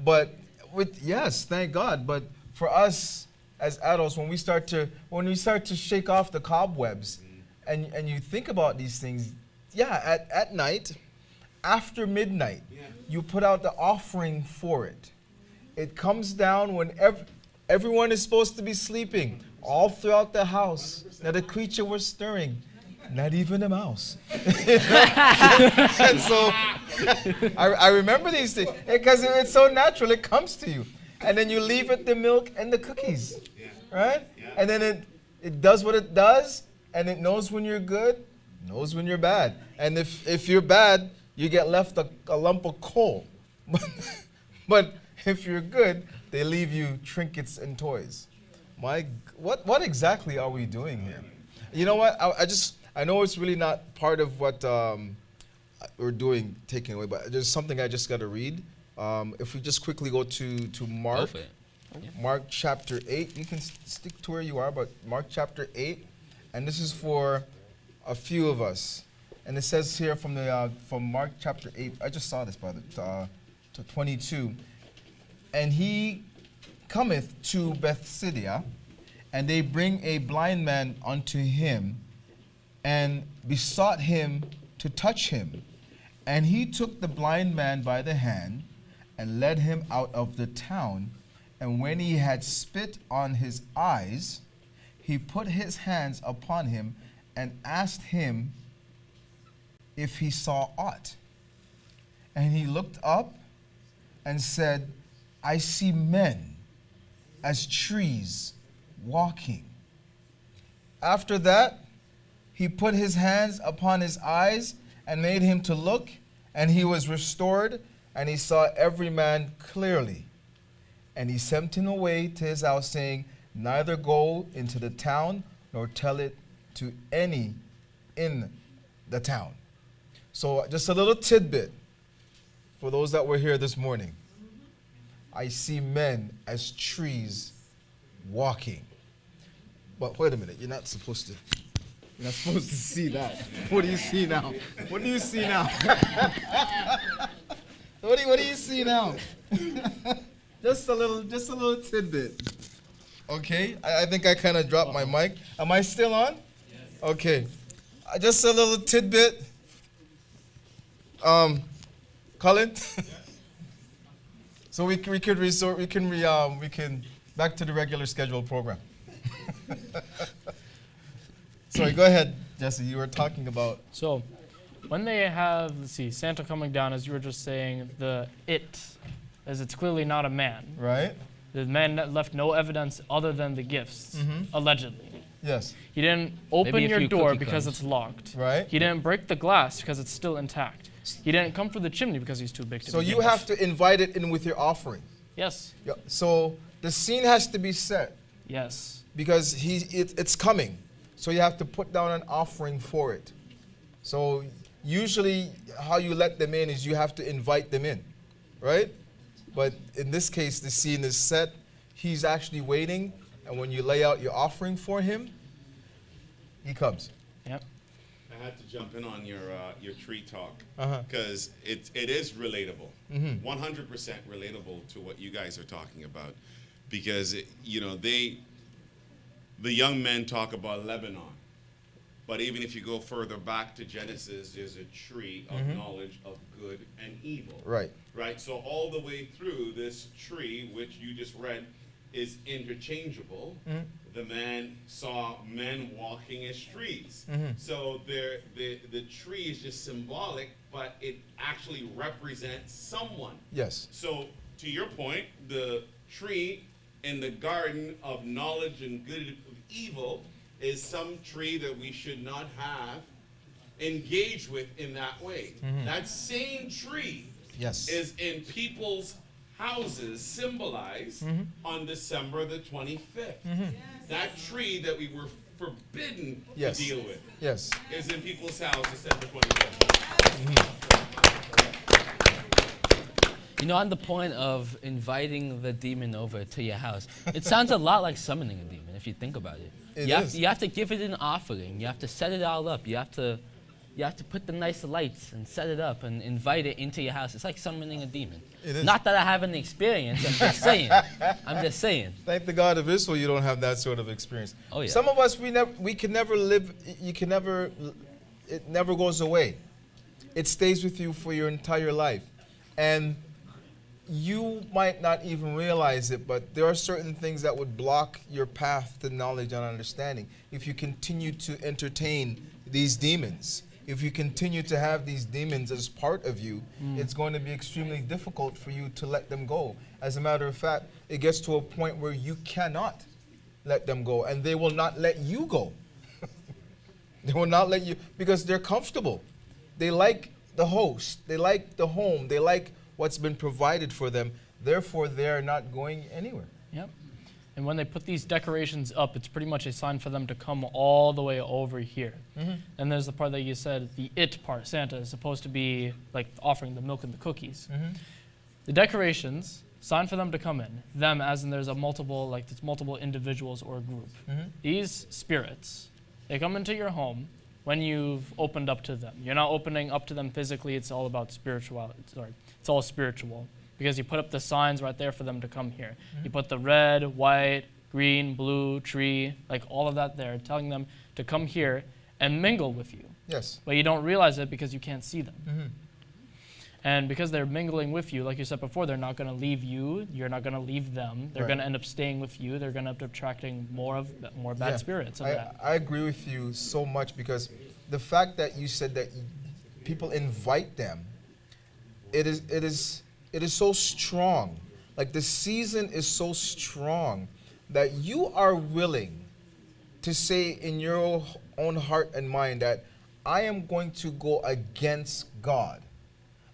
But thank God. But for us as adults, when we start to shake off the cobwebs, and you think about these things, at night, after midnight, you put out the offering for it. It comes down when everyone is supposed to be sleeping, all throughout the house. Not a creature was stirring, not even a mouse. And so I remember these things because it's so natural. It comes to you. And then you leave it the milk and the cookies, right? And then it does what it does, and it knows when you're good, knows when you're bad. And if you're bad, you get left a lump of coal. But If you're good, they leave you trinkets and toys. What exactly are we doing here? You know what? I know it's really not part of what we're doing, taking away, but there's something I just got to read. If we just quickly go to Mark, Mark chapter 8. You can stick to where you are, but Mark chapter 8, and this is for a few of us. And it says here from Mark chapter 8. I just saw this, by to 22. And he cometh to Bethsaida, and they bring a blind man unto him, and besought him to touch him. And he took the blind man by the hand, and led him out of the town. And when he had spit on his eyes, he put his hands upon him, and asked him if he saw aught. And he looked up and said, I see men as trees walking. After that, he put his hands upon his eyes and made him to look, and he was restored, and he saw every man clearly. And he sent him away to his house, saying, neither go into the town, nor tell it to any in the town. So just a little tidbit for those that were here this morning. I see men as trees walking. But wait a minute, you're not supposed to see that. What do you see now? What do you see now? What do you see now? just a little tidbit. Okay, I think I kind of dropped my mic. Am I still on? Yes. Okay, just a little tidbit. Colin. So we can back to the regular scheduled program. Sorry, go ahead, Jesse. You were talking about. So, when they have, Santa coming down, as you were just saying, as it's clearly not a man. Right. The man left no evidence other than the gifts, allegedly. Yes. He didn't open your door because it's locked. Right. He didn't break the glass because it's still intact. He didn't come through the chimney because he's too big to So you have to invite it in with your offering. Yes. Yeah. So the scene has to be set. Yes. Because it's coming. So you have to put down an offering for it. So usually how you let them in is you have to invite them in, right? But in this case, the scene is set. He's actually waiting, and when you lay out your offering for him, he comes. Yep. I had to jump in on your tree talk because it is relatable, 100% relatable to what you guys are talking about, because the young men talk about Lebanon, but even if you go further back to Genesis, there's a tree of knowledge of good and evil. Right. Right. So all the way through this tree, which you just read, is interchangeable. The man saw men walking as trees. So the tree is just symbolic, but it actually represents someone. Yes. So to your point, the tree in the garden of knowledge and good and evil is some tree that we should not have engaged with in that way. That same tree is in people's houses symbolized on December the 25th. That tree that we were forbidden to deal with is in people's houses December 25th. On the point of inviting the demon over to your house, it sounds a lot like summoning a demon if you think about it. You have to give it an offering. You have to set it all up. You have to put the nice lights and set it up and invite it into your house. It's like summoning a demon. It is. Not that I have any experience. I'm just saying. I'm just saying. Thank the God of Israel, you don't have that sort of experience. Oh yeah. Some of us we can never live. It never goes away. It stays with you for your entire life, and you might not even realize it, but there are certain things that would block your path to knowledge and understanding if you continue to entertain these demons. If you continue to have these demons as part of you, it's going to be extremely difficult for you to let them go. As a matter of fact, it gets to a point where you cannot let them go, and they will not let you go. They will not let you, because they're comfortable. They like the host. They like the home. They like what's been provided for them. Therefore, they're not going anywhere. Yep. And when they put these decorations up, it's pretty much a sign for them to come all the way over here. And there's the part that you said, the it part, Santa, is supposed to be like offering the milk and the cookies. The decorations, sign for them to come in. Them as in there's multiple individuals or a group. These spirits, they come into your home when you've opened up to them. You're not opening up to them physically, it's all about spirituality. Sorry, it's all spiritual. Because you put up the signs right there for them to come here. You put the red, white, green, blue, tree, like all of that there, telling them to come here and mingle with you. Yes. But you don't realize it because you can't see them. And because they're mingling with you, like you said before, they're not going to leave you. You're not going to leave them. They're going to end up staying with you. They're going to end up attracting more bad spirits. I agree with you so much, because the fact that you said that people invite them, it is so strong. Like the season is so strong that you are willing to say in your own heart and mind that I am going to go against God.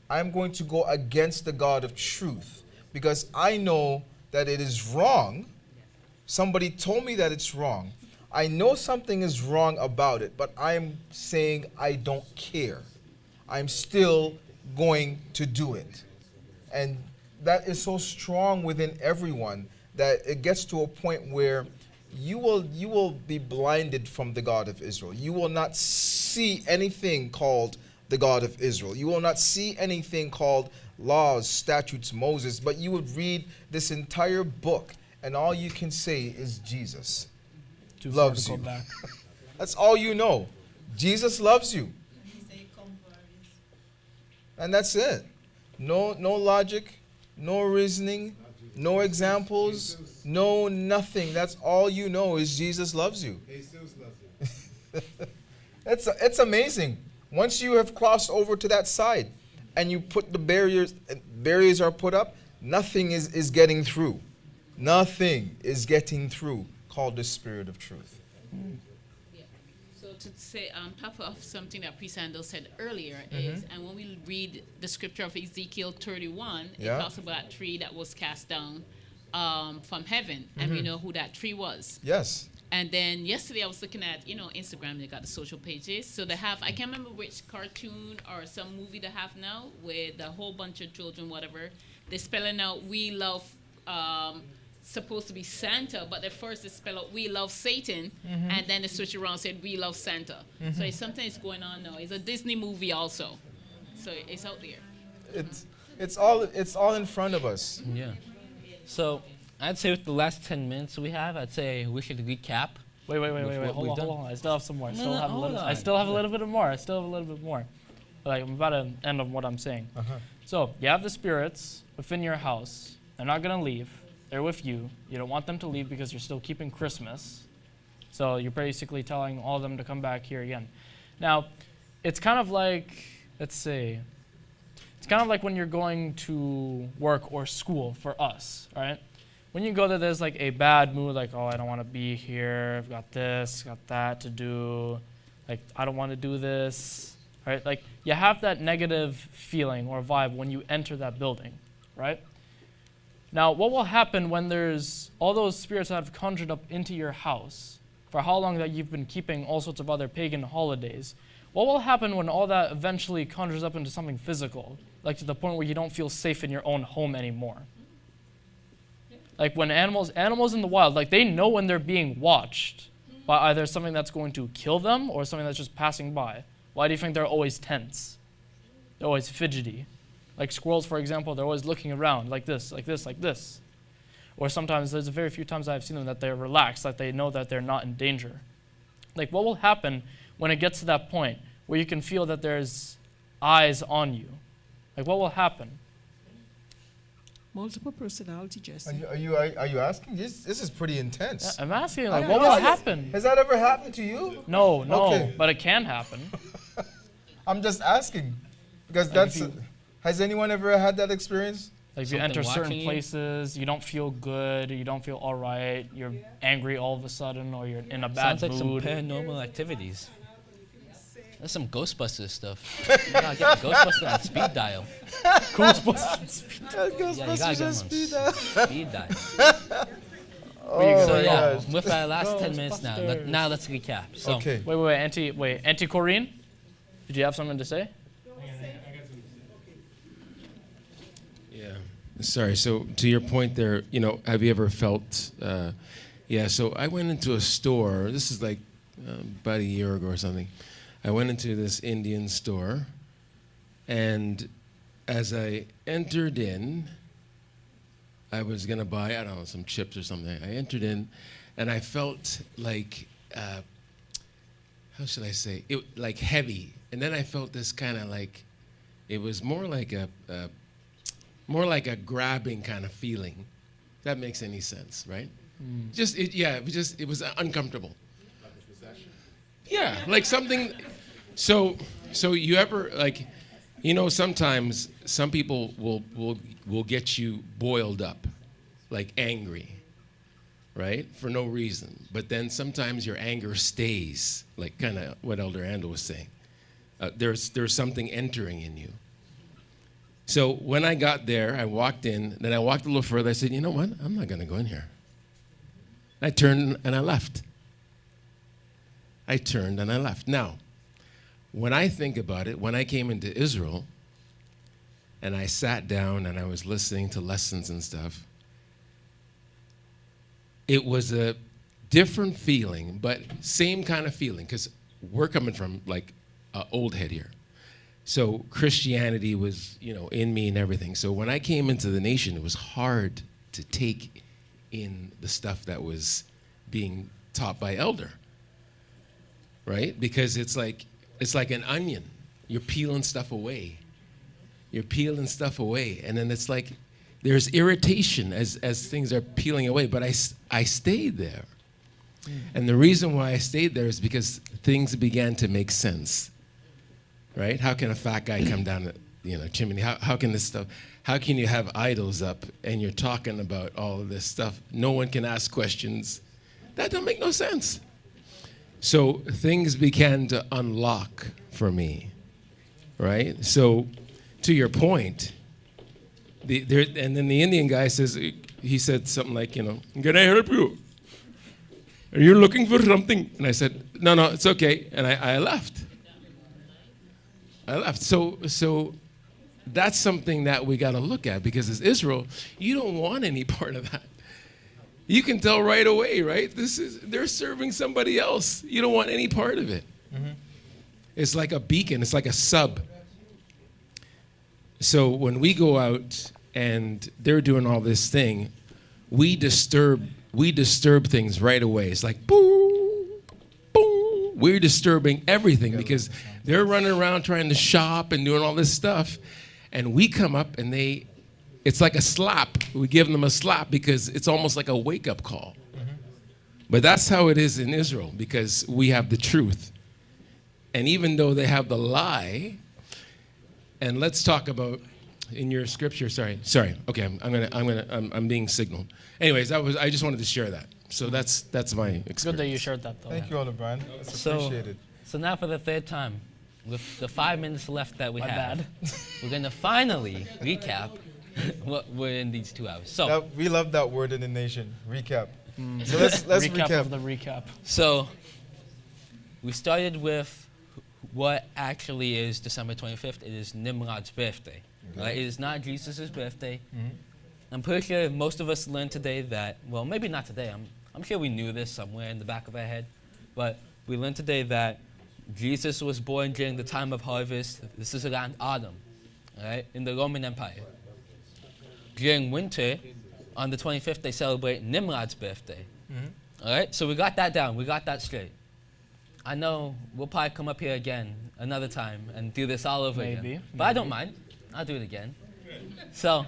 I'm going to go against the God of truth because I know that it is wrong. Somebody told me that it's wrong. I know something is wrong about it, but I'm saying I don't care. I'm still going to do it. And that is so strong within everyone that it gets to a point where you will be blinded from the God of Israel. You will not see anything called the God of Israel. You will not see anything called laws, statutes, Moses, but you would read this entire book and all you can say is Jesus loves you. That's all you know. Jesus loves you. And that's it. No logic, no reasoning, no examples, no nothing. That's all you know is Jesus loves you. It's amazing. Once you have crossed over to that side and you put the barriers are put up, nothing is getting through. Nothing is getting through, called the Spirit of Truth. Yeah. So to say, top off something that Priest Handel said earlier is, and when we read the scripture of Ezekiel 31, it talks about a tree that was cast down from heaven, and we know who that tree was. Yes. And then yesterday I was looking at, Instagram, they got the social pages. So they have, I can't remember which cartoon or some movie they have now with a whole bunch of children, whatever. They're spelling out, we love, supposed to be Santa, but at first they spell out, we love Satan. And then they switch around and said, we love Santa. So it's something that's going on now. It's a Disney movie also. So it's out there. It's all in front of us. Yeah. So I'd say with the last 10 minutes we have, I'd say we should recap. Wait. Hold on. I still have some more. I still have a little bit more. Like, I'm about to end on what I'm saying. So you have the spirits within your house. They're not going to leave. They're with you. You don't want them to leave because you're still keeping Christmas. So you're basically telling all of them to come back here again. Now, it's kind of like, let's see. It's kind of like when you're going to work or school for us, right? When you go there, there's like a bad mood, like, oh, I don't want to be here. I've got this, got that to do. Like, I don't want to do this, right? Like, you have that negative feeling or vibe when you enter that building, right? Now, what will happen when there's all those spirits that have conjured up into your house for how long that you've been keeping all sorts of other pagan holidays? What will happen when all that eventually conjures up into something physical, like to the point where you don't feel safe in your own home anymore? Like when animals in the wild, like they know when they're being watched by either something that's going to kill them or something that's just passing by. Why do you think they're always tense? They're always fidgety. Like squirrels, for example, they're always looking around like this, like this, like this. Or sometimes, there's a very few times I've seen them that they're relaxed, like they know that they're not in danger. Like what will happen when it gets to that point where you can feel that there's eyes on you? Like what will happen? Multiple personality, Jesse. Are you asking? This is pretty intense. Yeah, I'm asking, like, what will happen? Has that ever happened to you? No, Okay. but it can happen. I'm just asking because has anyone ever had that experience? Like you enter certain places, you don't feel good, you don't feel all right, you're angry all of a sudden, or you're in a bad mood. Sounds like some paranormal activities. That's some Ghostbusters stuff. You gotta get the Ghostbusters on speed dial. Ghostbusters. Yeah, you gotta get them on speed dial. Oh So my yeah, gosh. with our last 10 minutes now, now let's recap. So Okay. Wait, Auntie Corrine, did you have something to say? Yeah. Sorry. So to your point there, have you ever felt? Yeah. So I went into a store. This is like about a year ago or something. I went into this Indian store, and as I entered in, I was gonna buy, I don't know, some chips or something. I entered in, and I felt like, how should I say, it like heavy, and then I felt this kind of like, it was more like a grabbing kind of feeling. If that makes any sense, right? It was uncomfortable. Yeah, like something. So you ever like, sometimes some people will get you boiled up, like angry, right, for no reason. But then sometimes your anger stays, like kind of what Elder Andel was saying. There's something entering in you. So when I got there, I walked in. Then I walked a little further. I said, you know what? I'm not going to go in here. I turned and I left. Now, when I think about it, when I came into Israel and I sat down and I was listening to lessons and stuff, it was a different feeling, but same kind of feeling, because we're coming from like old head here. So Christianity was, in me and everything. So when I came into the nation, it was hard to take in the stuff that was being taught by Elder. Right? Because it's like an onion. You're peeling stuff away. And then it's like there's irritation as things are peeling away. But I stayed there. And the reason why I stayed there is because things began to make sense. Right? How can a fat guy come down the chimney? How can this stuff? How can you have idols up and you're talking about all of this stuff? No one can ask questions. That don't make no sense. So things began to unlock for me, right? So to your point, and then the Indian guy he said something like, can I help you? Are you looking for something? And I said, no, it's okay. And I left. So that's something that we got to look at, because as Israel, you don't want any part of that. You can tell right away, right? They're serving somebody else. You don't want any part of it. Mm-hmm. It's like a beacon. It's like a sub. So when we go out and they're doing all this thing, we disturb things right away. It's like boom, boom. We're disturbing everything because they're running around trying to shop and doing all this stuff, and we come up and it's like a slap. We give them a slap because it's almost like a wake-up call. Mm-hmm. But that's how it is in Israel, because we have the truth. And even though they have the lie, and let's talk about in your scripture. Sorry. Okay, I'm being signaled. Anyways, I just wanted to share that. So that's my experience. It's good that you shared that, though. Thank you, Elder Brian. It's appreciated. So now for the third time, with the 5 minutes left that we have, we're gonna finally recap what we're in these 2 hours. So we love that word in the nation, recap. So let's recap of the recap. So we started with what actually is December 25th. It is Nimrod's birthday. Okay. Right? It is not Jesus' birthday. Mm-hmm. I'm pretty sure most of us learned today that, well, maybe not today. I'm sure we knew this somewhere in the back of our head, but we learned today that Jesus was born during the time of harvest. This is around autumn, right, in the Roman Empire. During winter, on the 25th, they celebrate Nimrod's birthday. Mm-hmm. All right, so we got that down. We got that straight. I know we'll probably come up here again another time and do this all over again. But I don't mind. I'll do it again. So,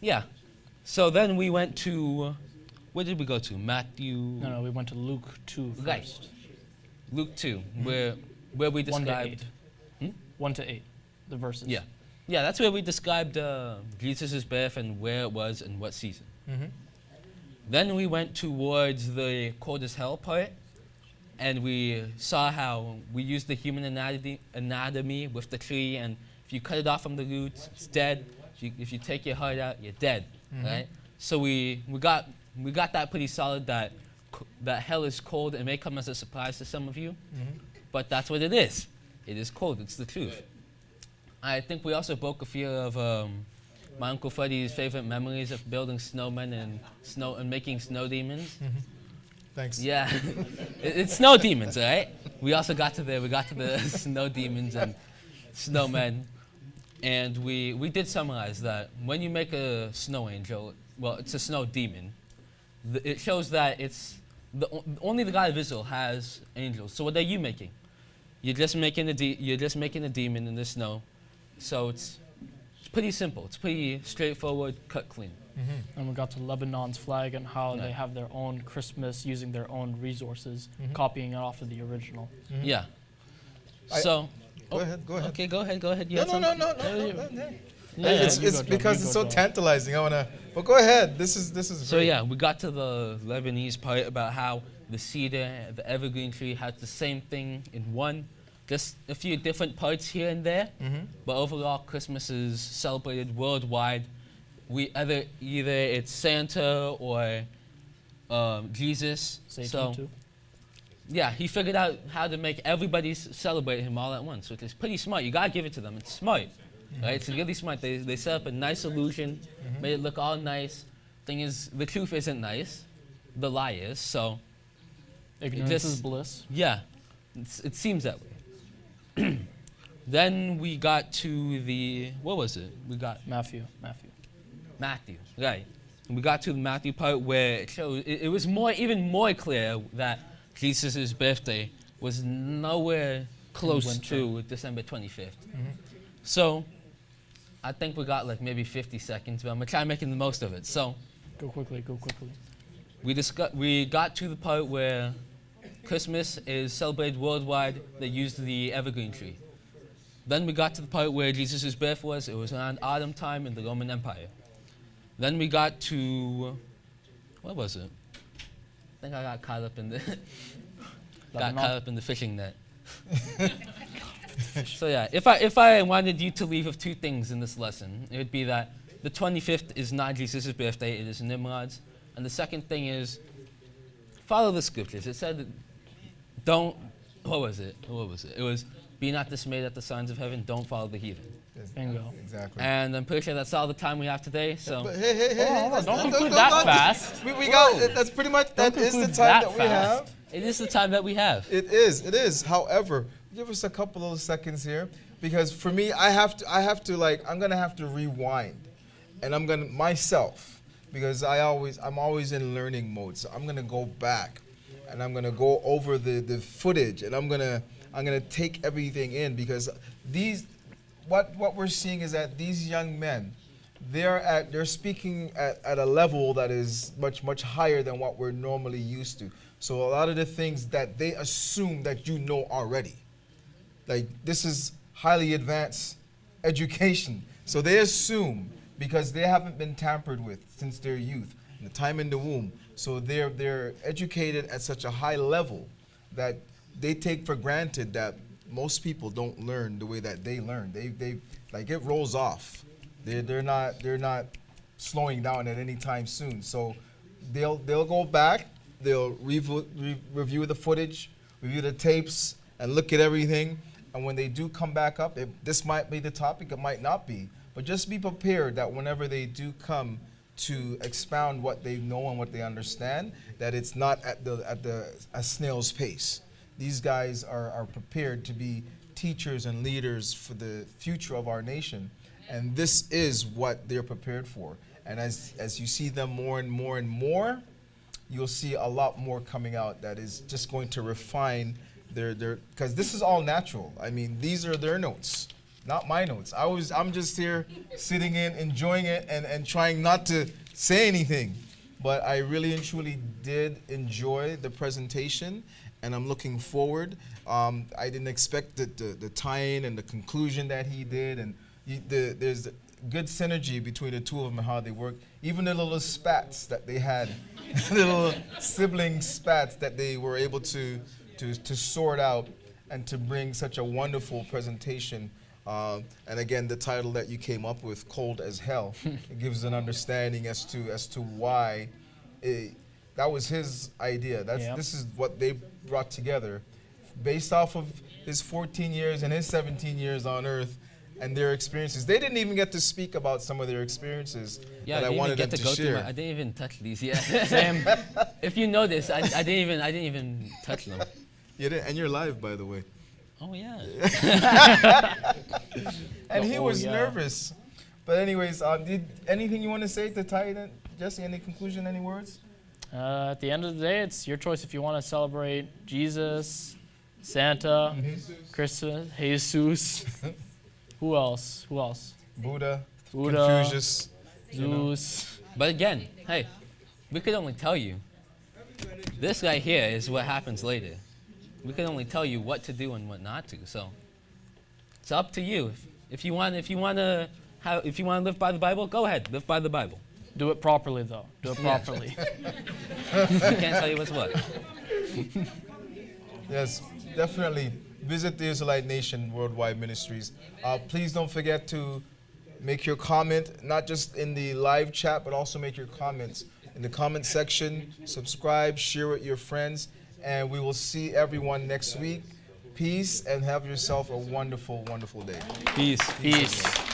yeah. So then we went to, where did we go to? Matthew? No, we went to Luke 2 first. Right. Luke 2, where we described 1 to 8, the verses. Yeah. Yeah, that's where we described Jesus' birth and where it was and what season. Mm-hmm. Then we went towards the cold as hell part, and we saw how we used the human anatomy with the tree, and if you cut it off from the roots, it's dead. If you take your heart out, you're dead, right? So we got that pretty solid, that hell is cold. It may come as a surprise to some of you, but that's what it is. It is cold. It's the truth. I think we also broke a few of my Uncle Freddie's favorite memories of building snowmen and making snow demons. Thanks. Yeah, it's snow demons, all right? We also got to the snow demons and snowmen, and we did summarize that when you make a snow angel, well, it's a snow demon. It shows that it's only the God of Israel has angels. So what are you making? You're just making a demon in the snow. So it's pretty simple. It's pretty straightforward, cut clean. And we got to Lebanon's flag and how they have their own Christmas using their own resources, copying it off of the original. Yeah. So. Go ahead. Okay, go ahead. You No. It's because it's so tantalizing. But go ahead. This is So great. yeah, we got to the Lebanese part about how the cedar, the evergreen tree has the same thing in one, just a few different parts here and there. But overall, Christmas is celebrated worldwide. Either it's Santa or Jesus. Satan too. Yeah, he figured out how to make everybody celebrate him all at once, which is pretty smart. You gotta give it to them. It's smart, right? It's really smart. They set up a nice illusion, made it look all nice. Thing is, the truth isn't nice. The lie is. So Ignorance is bliss. Yeah, it seems that way. Then we got to what was it? We got Matthew, right. We got to the Matthew part where it shows it was even more clear that Jesus' birthday was nowhere close to December 25th. So I think we got like maybe 50 seconds, but I'm gonna try making the most of it. So Go quickly. we got to the part where Christmas is celebrated worldwide. They used the evergreen tree. Then we got to the part where Jesus' birth was. It was around autumn time in the Roman Empire. Then we got to, what was it? I think I got caught up in the fishing net. So yeah, if I wanted you to leave with two things in this lesson, it would be that the 25th is not Jesus' birthday, it is Nimrod's. And the second thing is, follow the scriptures. It said, what was it? It was, be not dismayed at the signs of heaven, don't follow the heathen. Bingo. Exactly. And I'm pretty sure that's all the time we have today. So Hey, don't conclude that fast. We got that's pretty much that is the time that we have. It is the time that we have. It is. However, give us a couple of seconds here, because for me, I'm gonna have to rewind, and I'm gonna myself, because I'm always in learning mode. So I'm gonna go back, and I'm gonna go over the footage, and I'm gonna take everything in, because what we're seeing is that these young men, they're speaking at a level that is much higher than what we're normally used to. So a lot of the things that they assume that you know already, like this is highly advanced education. So they assume, because they haven't been tampered with since their youth, the time in the womb. So they're educated at such a high level that they take for granted that most people don't learn the way that they learn. They like it rolls off. They're not slowing down at any time soon. So they'll go back. They'll review the footage, review the tapes, and look at everything. And when they do come back up, this might be the topic, it might not be. But just be prepared that whenever they do come to expound what they know and what they understand, that it's not at a snail's pace. These guys are prepared to be teachers and leaders for the future of our nation. And this is what they're prepared for. And as you see them more and more and more, you'll see a lot more coming out that is just going to refine their because this is all natural. I mean, these are their notes, not my notes. I'm just here sitting in, enjoying it, and trying not to say anything. But I really and truly did enjoy the presentation, and I'm looking forward. I didn't expect the tie-in and the conclusion that he did, and there's good synergy between the two of them and how they work. Even the little spats that they had, little sibling spats that they were able to to sort out and to bring such a wonderful presentation. And again, the title that you came up with, "Cold as Hell," it gives an understanding as to why that was his idea. This is what they brought together, based off of his 14 years and his 17 years on Earth. And their experiences. They didn't even get to speak about some of their experiences that I wanted them to share. I didn't even touch these yet. Same. If you notice, I didn't even touch them. You didn't, and you're live, by the way. Oh yeah. And he was nervous. But anyways, did anything you want to say to tie it in? Jesse, any conclusion, any words? At the end of the day, it's your choice if you want to celebrate Jesus, Santa, Christmas, Jesus. Who else? Buddha, Confucius, Zeus. But again, hey, we could only tell you. This guy here is what happens later. We can only tell you what to do and what not to. So it's up to you. If you want to live by the Bible, go ahead, live by the Bible. Do it properly, though. Do it properly. I can't tell you what's what. Yes, definitely. Visit the Israelite Nation Worldwide Ministries. Please don't forget to make your comment, not just in the live chat, but also make your comments in the comment section. Subscribe, share with your friends, and we will see everyone next week. Peace, and have yourself a wonderful, wonderful day. Peace.